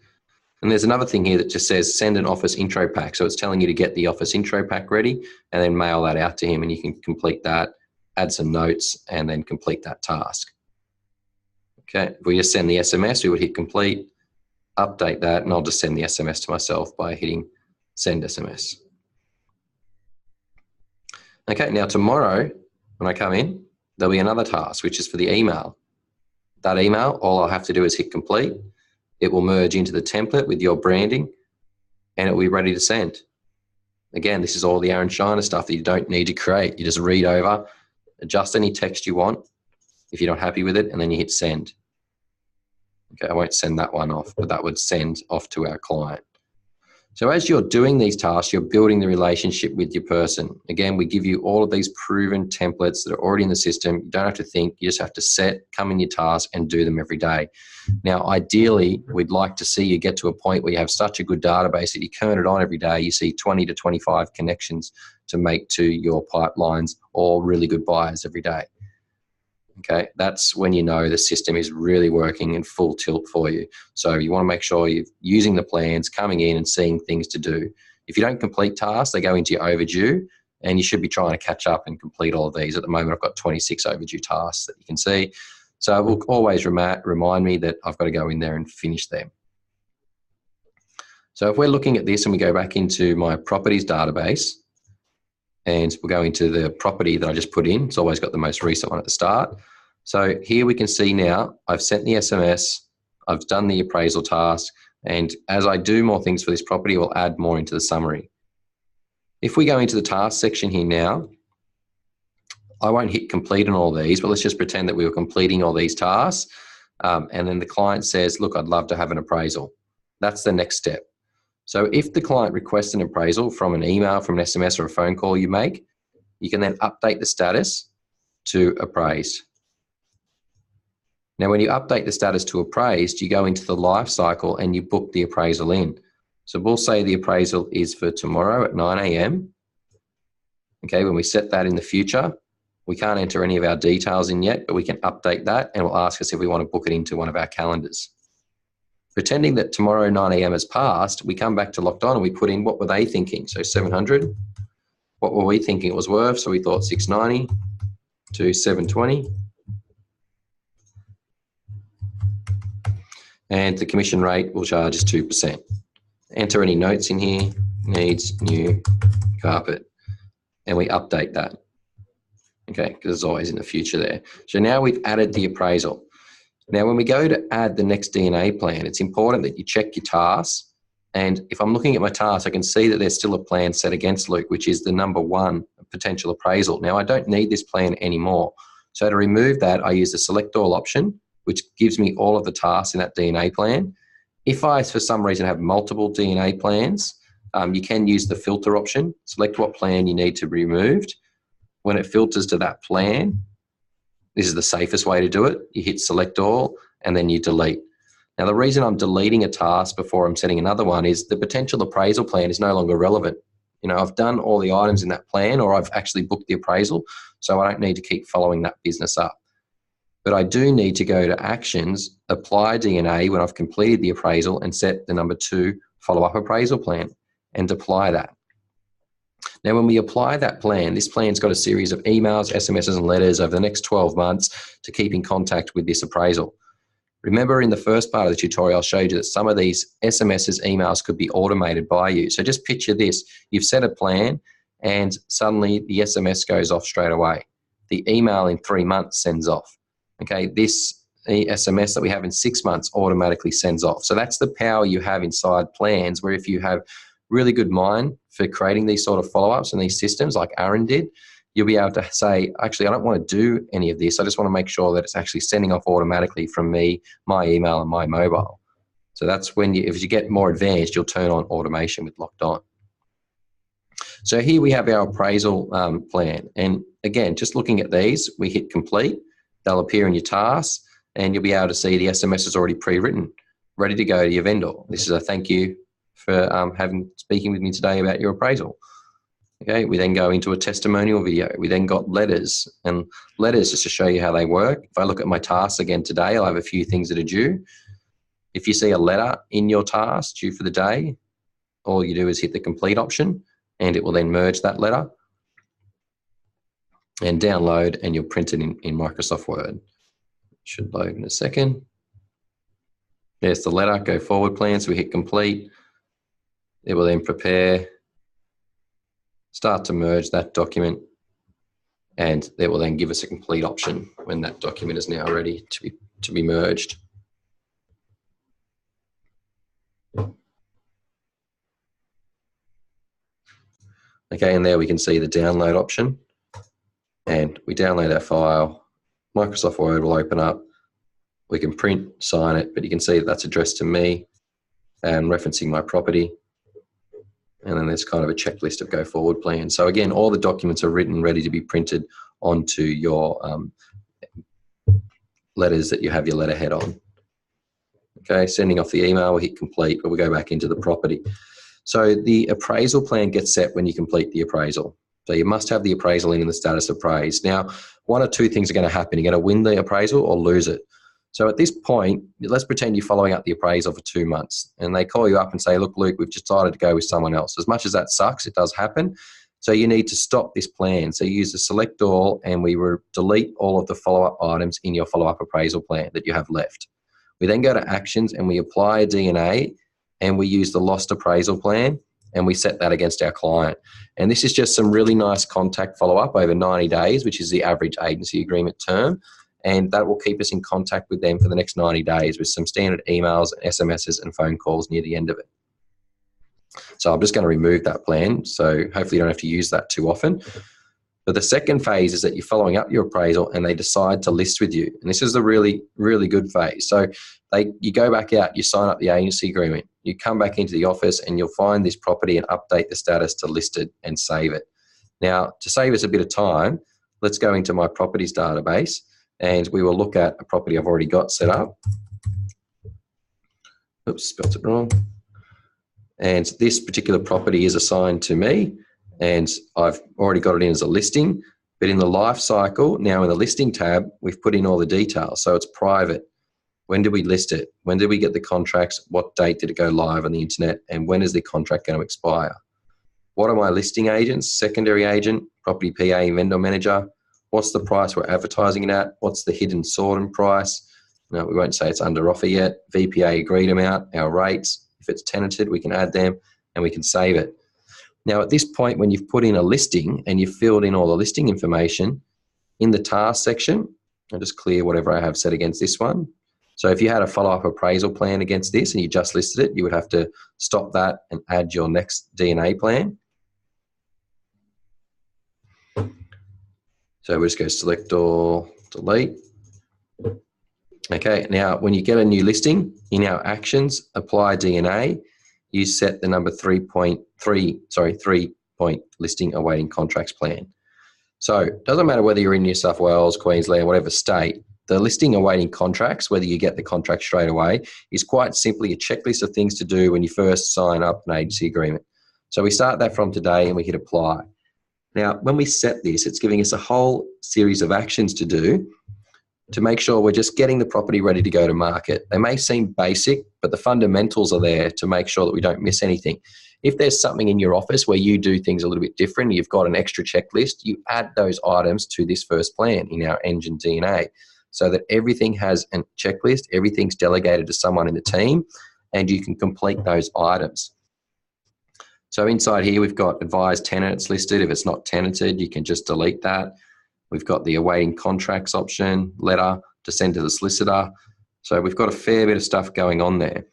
And there's another thing here that just says send an office intro pack. So it's telling you to get the office intro pack ready and then mail that out to him, and you can complete that, add some notes, and then complete that task. Okay, if we just send the SMS, we would hit complete, update that, and I'll just send the SMS to myself by hitting send SMS. Okay, now tomorrow when I come in, there'll be another task, which is for the email. That email, all I'll have to do is hit complete. It will merge into the template with your branding, and it will be ready to send. Again, this is all the Aaron Shiner stuff that you don't need to create. You just read over, adjust any text you want if you're not happy with it, and then you hit send. Okay, I won't send that one off, but that would send off to our client. So as you're doing these tasks, you're building the relationship with your person. Again, we give you all of these proven templates that are already in the system. You don't have to think, you just have to set, come in your task and do them every day. Now, ideally, we'd like to see you get to a point where you have such a good database that you turn it on every day, you see 20 to 25 connections to make to your pipelines, or really good buyers every day. Okay, that's when you know the system is really working in full tilt for you. So you want to make sure you're using the plans, coming in and seeing things to do. If you don't complete tasks, they go into your overdue, and you should be trying to catch up and complete all of these. At the moment, I've got 26 overdue tasks that you can see. So it will always remind me that I've got to go in there and finish them. So if we're looking at this and we go back into my properties database, and we'll go into the property that I just put in. It's always got the most recent one at the start. So here we can see now I've sent the SMS, I've done the appraisal task, and as I do more things for this property, we'll add more into the summary. If we go into the task section here now, I won't hit complete on all these, but let's just pretend that we were completing all these tasks. And then the client says, look, I'd love to have an appraisal. That's the next step. So if the client requests an appraisal from an email, from an SMS or a phone call you make, you can then update the status to appraised. Now, when you update the status to appraised, you go into the life cycle and you book the appraisal in. So we'll say the appraisal is for tomorrow at 9 a.m. Okay, when we set that in the future, we can't enter any of our details in yet, but we can update that, and it will ask us if we want to book it into one of our calendars. Pretending that tomorrow 9 a.m. has passed, we come back to LockedOn and we put in what were they thinking. So 700, what were we thinking it was worth? So we thought 690 to 720. And the commission rate we'll charge is 2%. Enter any notes in here, needs new carpet, and we update that. Okay, because it's always in the future there. So now we've added the appraisal. Now, when we go to add the next DNA plan, it's important that you check your tasks. And if I'm looking at my tasks, I can see that there's still a plan set against Luke, which is the number 1 potential appraisal. Now, I don't need this plan anymore. So to remove that, I use the select all option, which gives me all of the tasks in that DNA plan. If I, for some reason, have multiple DNA plans, you can use the filter option. Select what plan you need to be removed. When it filters to that plan, this is the safest way to do it. You hit select all and then you delete. Now, the reason I'm deleting a task before I'm setting another one is the potential appraisal plan is no longer relevant. You know, I've done all the items in that plan, or I've actually booked the appraisal, so I don't need to keep following that business up. But I do need to go to actions, apply DNA when I've completed the appraisal, and set the number 2 follow-up appraisal plan and apply that. Now, when we apply that plan, this plan's got a series of emails, SMSs, and letters over the next 12 months to keep in contact with this appraisal. Remember, in the first part of the tutorial, I showed you that some of these SMSs, emails could be automated by you. So just picture this. You've set a plan and suddenly the SMS goes off straight away. The email in 3 months sends off. Okay, this SMS that we have in 6 months automatically sends off. So that's the power you have inside plans, where if you have really good mind for creating these sort of follow-ups and these systems like Aaron did, you'll be able to say, actually, I don't want to do any of this. I just want to make sure that it's actually sending off automatically from me, my email, and my mobile. So that's when if you get more advanced, you'll turn on automation with LockedOn. So here we have our appraisal plan. And again, just looking at these, we hit complete. They'll appear in your tasks, and you'll be able to see the SMS is already pre-written, ready to go to your vendor. This is a thank you for speaking with me today about your appraisal. Okay, we then go into a testimonial video. We then got letters, and letters, just to show you how they work. If I look at my tasks again today, I'll have a few things that are due. If you see a letter in your task due for the day, all you do is hit the complete option, and it will then merge that letter and download, and you'll print it in Microsoft Word. It should load in a second. There's the letter, go forward plan, so we hit complete. It will then prepare, start to merge that document, and it will then give us a complete option when that document is now ready to be merged. Okay, and there we can see the download option, and we download our file. Microsoft Word will open up. We can print, sign it, but you can see that that's addressed to me and referencing my property. And then there's kind of a checklist of go forward plans. So again, all the documents are written, ready to be printed onto your letters that you have your letterhead on. Okay, sending off the email, we'll hit complete, but we'll go back into the property. So the appraisal plan gets set when you complete the appraisal. So you must have the appraisal in the status appraised. Now, one or two things are going to happen. You're going to win the appraisal or lose it. So at this point, let's pretend you're following up the appraisal for 2 months, and they call you up and say, look, Luke, we've decided to go with someone else. As much as that sucks, it does happen. So you need to stop this plan. So you use the select all, and we will delete all of the follow-up items in your follow-up appraisal plan that you have left. We then go to actions and we apply a DNA, and we use the lost appraisal plan, and we set that against our client. And this is just some really nice contact follow-up over 90 days, which is the average agency agreement term. And that will keep us in contact with them for the next 90 days with some standard emails, SMSs, and phone calls near the end of it. So I'm just going to remove that plan. So hopefully you don't have to use that too often. But the second phase is that you're following up your appraisal and they decide to list with you. And this is the really, really good phase. So you go back out, you sign up the agency agreement, you come back into the office and you'll find this property and update the status to listed and save it. Now, to save us a bit of time, let's go into my properties database. And we will look at a property I've already got set up. Oops, spelled it wrong. And this particular property is assigned to me, and I've already got it in as a listing. But in the life cycle, now in the listing tab, we've put in all the details. So it's private. When did we list it? When did we get the contracts? What date did it go live on the internet? And when is the contract going to expire? What are my listing agents? Secondary agent, property PA, vendor manager. What's the price we're advertising it at? What's the hidden sorting price? No, we won't say it's under offer yet. VPA agreed amount, our rates. If it's tenanted, we can add them and we can save it. Now, at this point, when you've put in a listing and you've filled in all the listing information, in the task section, I'll just clear whatever I have set against this one. So if you had a follow-up appraisal plan against this and you just listed it, you would have to stop that and add your next DNA plan. So we'll just go select all, delete. Okay, now when you get a new listing, in our actions, apply DNA, you set the number 3-point listing awaiting contracts plan. So it doesn't matter whether you're in New South Wales, Queensland, whatever state, the listing awaiting contracts, whether you get the contract straight away, is quite simply a checklist of things to do when you first sign up an agency agreement. So we start that from today and we hit apply. Now, when we set this, it's giving us a whole series of actions to do to make sure we're just getting the property ready to go to market. They may seem basic, but the fundamentals are there to make sure that we don't miss anything. If there's something in your office where you do things a little bit different, you've got an extra checklist, you add those items to this first plan in our engine DNA so that everything has a checklist, everything's delegated to someone in the team, and you can complete those items. So inside here, we've got advised tenants listed. If it's not tenanted, you can just delete that. We've got the awaiting contracts option, letter to send to the solicitor. So we've got a fair bit of stuff going on there.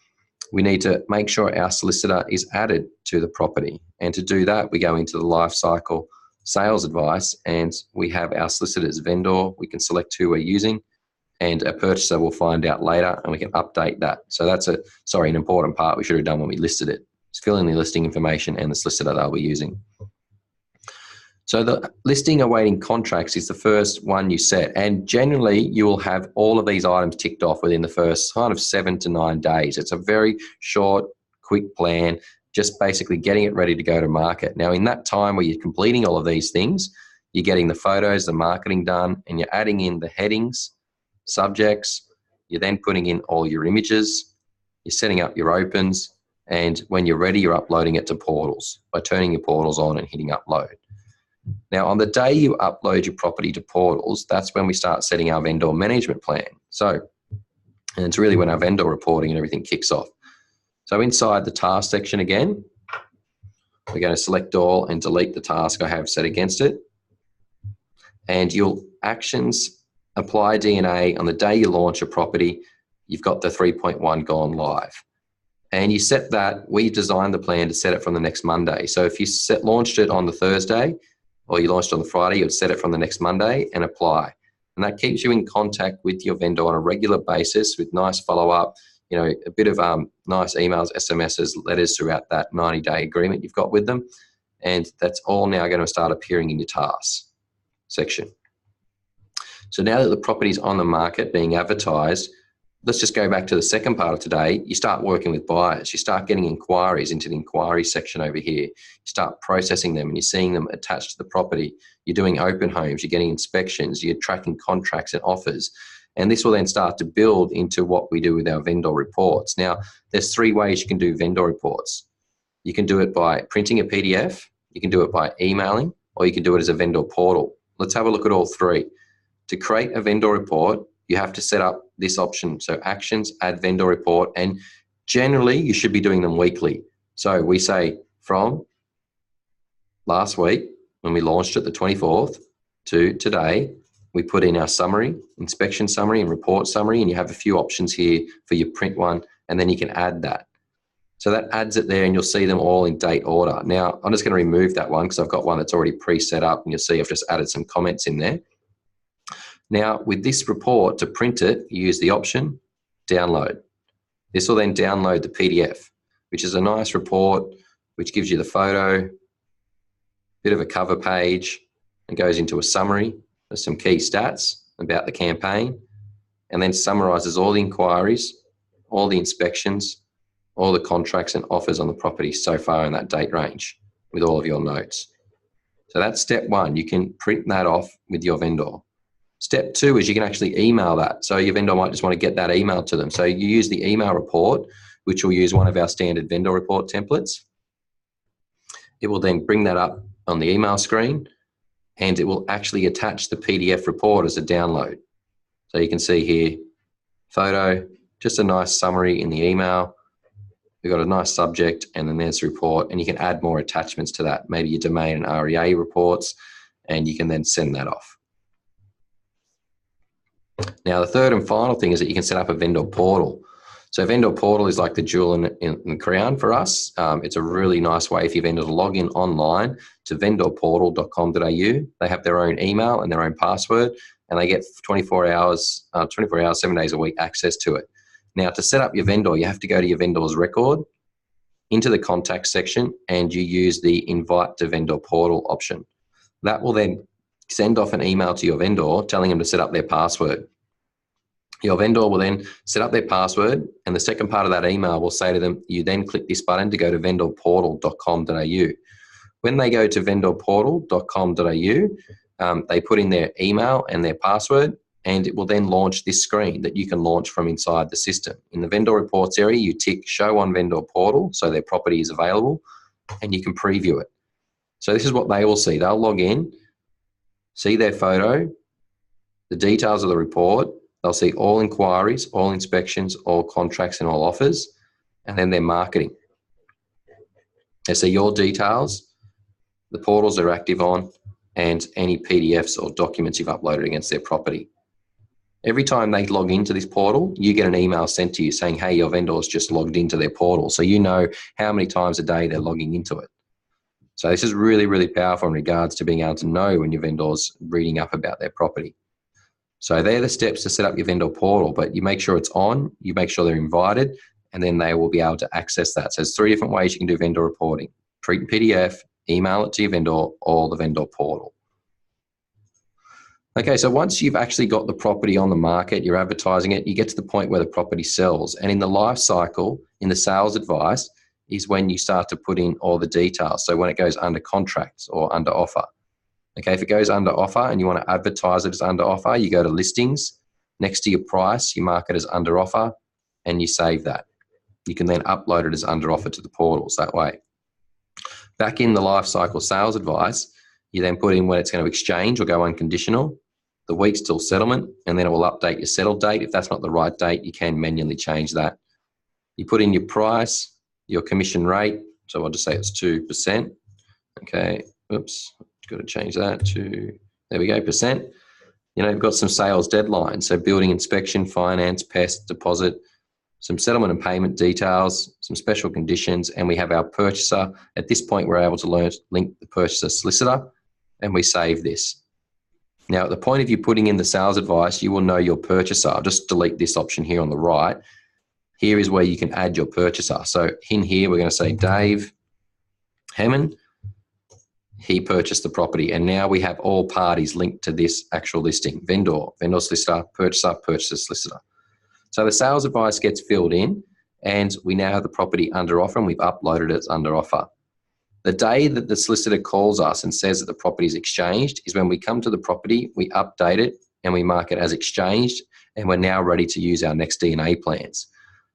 We need to make sure our solicitor is added to the property. And to do that, we go into the life cycle sales advice and we have our solicitor's vendor. We can select who we're using and a purchaser will find out later and we can update that. So that's an important part we should have done when we listed it. It's fill in the listing information and the solicitor they'll be using. So the listing awaiting contracts is the first one you set, and generally you will have all of these items ticked off within the first kind of 7 to 9 days. It's a very short, quick plan, just basically getting it ready to go to market. Now in that time where you're completing all of these things, you're getting the photos, the marketing done, and you're adding in the headings, subjects, you're then putting in all your images, you're setting up your opens, and when you're ready, you're uploading it to portals by turning your portals on and hitting upload. Now, on the day you upload your property to portals, that's when we start setting our vendor management plan. So, and it's really when our vendor reporting and everything kicks off. So inside the task section again, we're going to select all and delete the task I have set against it. And you'll actions, apply DNA on the day you launch a property, you've got the 3.1 gone live. And you set that, we designed the plan to set it from the next Monday. So if you launched it on the Thursday, or you launched on the Friday, you would set it from the next Monday and apply. And that keeps you in contact with your vendor on a regular basis with nice follow-up, a bit of nice emails, SMSs, letters throughout that 90-day agreement you've got with them. And that's all now going to start appearing in your tasks section. So now that the property's on the market being advertised, let's just go back to the second part of today. You start working with buyers. You start getting inquiries into the inquiry section over here. You start processing them and you're seeing them attached to the property. You're doing open homes. You're getting inspections. You're tracking contracts and offers. And this will then start to build into what we do with our vendor reports. Now, there's 3 ways you can do vendor reports. You can do it by printing a PDF. You can do it by emailing, or you can do it as a vendor portal. Let's have a look at all 3. To create a vendor report, you have to set up this option. So actions, add vendor report, and generally you should be doing them weekly. So we say from last week when we launched it the 24th to today, we put in our summary, inspection summary and report summary, and you have a few options here for your print one, and then you can add that. So that adds it there and you'll see them all in date order. Now I'm just going to remove that one because I've got one that's already pre-set up and you'll see I've just added some comments in there. Now, with this report, to print it, you use the option, download. This will then download the PDF, which is a nice report, which gives you the photo, bit of a cover page, and goes into a summary with some key stats about the campaign, and then summarizes all the inquiries, all the inspections, all the contracts and offers on the property so far in that date range with all of your notes. So that's step 1. You can print that off with your vendor. Step 2 is you can actually email that. So your vendor might just want to get that email to them. So you use the email report, which will use one of our standard vendor report templates. It will then bring that up on the email screen and it will actually attach the PDF report as a download. So you can see here, photo, just a nice summary in the email. We've got a nice subject and then there's the report, and you can add more attachments to that, maybe your domain and REA reports, and you can then send that off. Now, the third and final thing is that you can set up a vendor portal. So vendor portal is like the jewel in the crown for us. It's a really nice way for your vendor to log in online to vendorportal.com.au. They have their own email and their own password, and they get 24 hours, 7 days a week access to it. Now, to set up your vendor, you have to go to your vendor's record, into the contact section and you use the invite to vendor portal option. That will then send off an email to your vendor telling them to set up their password. Your vendor will then set up their password, and the second part of that email will say to them, you then click this button to go to vendorportal.com.au. When they go to vendorportal.com.au, they put in their email and their password, and it will then launch this screen that you can launch from inside the system. In the vendor reports area, you tick show on vendor portal, so their property is available, and you can preview it. So this is what they will see. They'll log in, see their photo, the details of the report. They'll see all inquiries, all inspections, all contracts, and all offers, and then their marketing. They see your details, the portals they're active on, and any PDFs or documents you've uploaded against their property. Every time they log into this portal, you get an email sent to you saying, hey, your vendor's just logged into their portal. So you know how many times a day they're logging into it. So this is really, really powerful in regards to being able to know when your vendor's reading up about their property. So they're the steps to set up your vendor portal, but you make sure it's on, you make sure they're invited, and then they will be able to access that. So there's 3 different ways you can do vendor reporting: print PDF, email it to your vendor, or the vendor portal. Okay, so once you've actually got the property on the market, you're advertising it, you get to the point where the property sells. And in the life cycle, in the sales advice, is when you start to put in all the details. So when it goes under contracts or under offer. Okay, if it goes under offer and you want to advertise it as under offer, you go to listings. Next to your price, you mark it as under offer and you save that. You can then upload it as under offer to the portals that way. Back in the life cycle sales advice, you then put in when it's going to exchange or go unconditional, the weeks till settlement, and then it will update your settle date. If that's not the right date, you can manually change that. You put in your price, your commission rate. So I'll just say it's 2%. Okay, oops, got to change that to, there we go, percent. You know, you've got some sales deadlines. So building inspection, finance, pest, deposit, some settlement and payment details, some special conditions, and we have our purchaser. At this point, we're able to link the purchaser solicitor, and we save this. Now, at the point of you putting in the sales advice, you will know your purchaser. I'll just delete this option here on the right. Here is where you can add your purchaser. So in here, we're going to say Dave Hammond. He purchased the property, and now we have all parties linked to this actual listing: vendor, vendor solicitor, purchaser, purchaser solicitor. So the sales advice gets filled in, and we now have the property under offer, and we've uploaded it as under offer. The day that the solicitor calls us and says that the property is exchanged is when we come to the property, we update it, and we mark it as exchanged, and we're now ready to use our next DNA plans.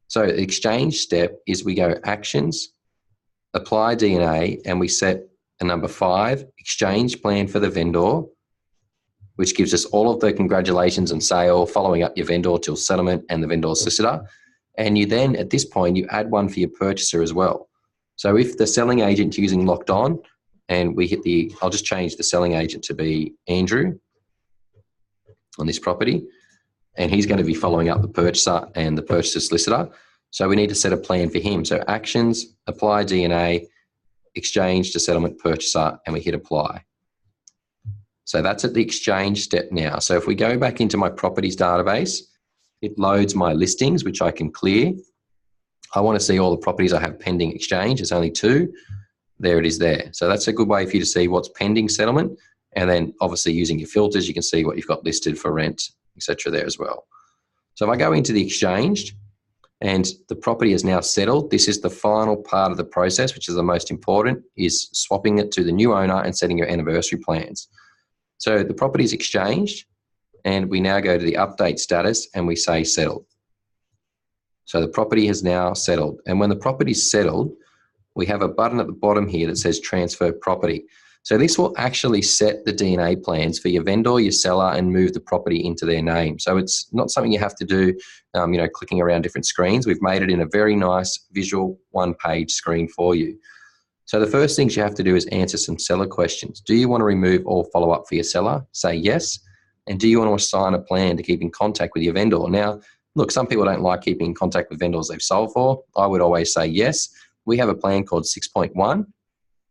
So the exchange step is we go actions, apply DNA, and we set a number 5, exchange plan for the vendor, which gives us all of the congratulations and sale, following up your vendor till settlement and the vendor solicitor. And you then, at this point, you add one for your purchaser as well. So if the selling agent's using LockedOn, and we hit the, I'll just change the selling agent to be Andrew on this property, and he's going to be following up the purchaser and the purchaser solicitor. So we need to set a plan for him. So actions, apply DNA, exchange to settlement purchaser, and we hit apply. So that's at the exchange step now. So if we go back into my properties database, it loads my listings, which I can clear. I want to see all the properties I have pending exchange. It's only 2. There it is there. So that's a good way for you to see what's pending settlement. And then obviously using your filters, you can see what you've got listed for rent, etc. there as well. So if I go into the exchange and the property is now settled, this is the final part of the process, which is the most important, is swapping it to the new owner and setting your anniversary plans. So the property is exchanged, and we now go to the update status and we say settled. So the property has now settled. And when the property is settled, we have a button at the bottom here that says transfer property. So this will actually set the DNA plans for your vendor, your seller, and move the property into their name. So it's not something you have to do, clicking around different screens. We've made it in a very nice visual 1-page screen for you. So the first things you have to do is answer some seller questions. Do you want to remove all follow-up for your seller? Say yes. And do you want to assign a plan to keep in contact with your vendor? Now, look, some people don't like keeping in contact with vendors they've sold for. I would always say yes. We have a plan called 6.1,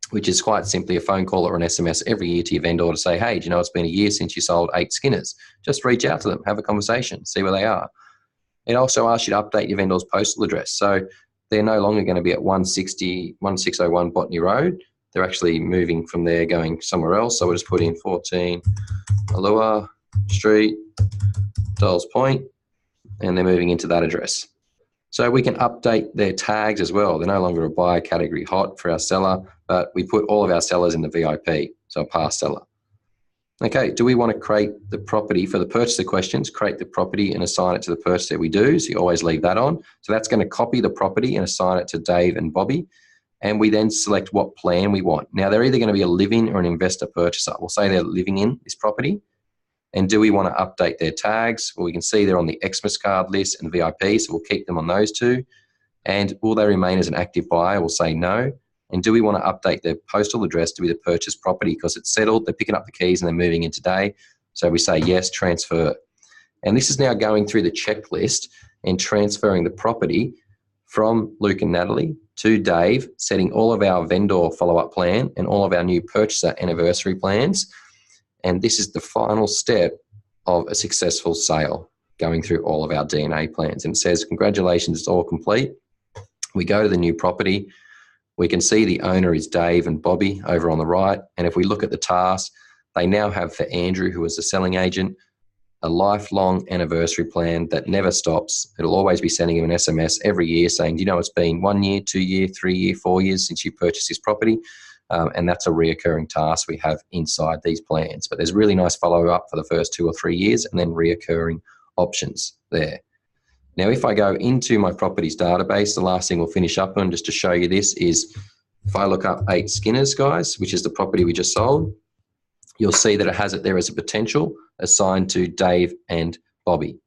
which is quite simply a phone call or an SMS every year to your vendor to say, hey, do you know it's been a year since you sold 8 Skinners? Just reach out to them, have a conversation, see where they are. It also asks you to update your vendor's postal address. So they're no longer going to be at 1601 Botany Road. They're actually moving from there, going somewhere else. So we'll just put in 14 Allure Street, Dolls Point, and they're moving into that address. So we can update their tags as well. They're no longer a buyer category hot for our seller, but we put all of our sellers in the VIP, so a past seller. Okay, do we want to create the property for the purchaser questions, create the property and assign it to the purchaser? We do, so you always leave that on. So that's going to copy the property and assign it to Dave and Bobby. And we then select what plan we want. Now, they're either going to be a live-in or an investor purchaser. We'll say they're living in this property. And do we want to update their tags? Well, we can see they're on the Xmas card list and VIP, so we'll keep them on those two. And will they remain as an active buyer? We'll say no. And do we want to update their postal address to be the purchased property because it's settled, they're picking up the keys and they're moving in today? So we say yes, transfer. And this is now going through the checklist and transferring the property from Luke and Natalie to Dave, setting all of our vendor follow-up plan and all of our new purchaser anniversary plans. And this is the final step of a successful sale, going through all of our DNA plans. And it says, congratulations, it's all complete. We go to the new property. We can see the owner is Dave and Bobby over on the right. And if we look at the task, they now have for Andrew, who is the selling agent, a lifelong anniversary plan that never stops. It'll always be sending him an SMS every year saying, do you know, it's been 1 year, 2 year, 3 year, 4 years since you purchased this property. And that's a reoccurring task we have inside these plans. But there's really nice follow-up for the first 2 or 3 years and then reoccurring options there. Now, if I go into my properties database, the last thing we'll finish up on just to show you this is if I look up 8 Skinners, guys, which is the property we just sold, you'll see that it has it there as a potential assigned to Dave and Bobby.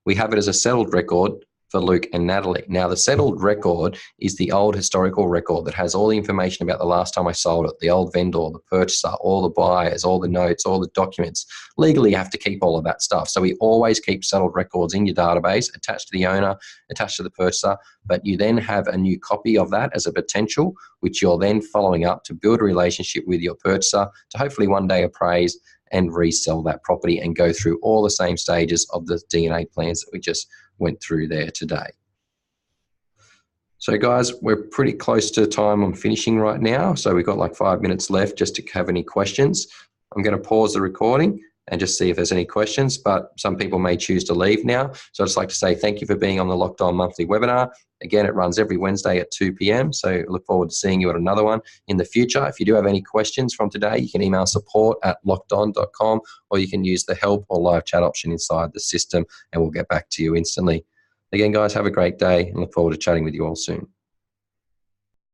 We have it as a settled record for Luke and Natalie. Now, the settled record is the old historical record that has all the information about the last time I sold it, the old vendor, the purchaser, all the buyers, all the notes, all the documents. Legally, you have to keep all of that stuff. So we always keep settled records in your database, attached to the owner, attached to the purchaser, but you then have a new copy of that as a potential, which you're then following up to build a relationship with your purchaser to hopefully one day appraise and resell that property and go through all the same stages of the DNA plans that we just went through there today. So guys, we're pretty close to time on finishing right now. So we've got like 5 minutes left just to have any questions. I'm going to pause the recording and just see if there's any questions, but some people may choose to leave now. So I'd just like to say thank you for being on the Locked On monthly webinar. Again, it runs every Wednesday at 2 p.m. So I look forward to seeing you at another one in the future. If you do have any questions from today, you can email support@lockedon.com, or you can use the help or live chat option inside the system and we'll get back to you instantly. Again, guys, have a great day and look forward to chatting with you all soon.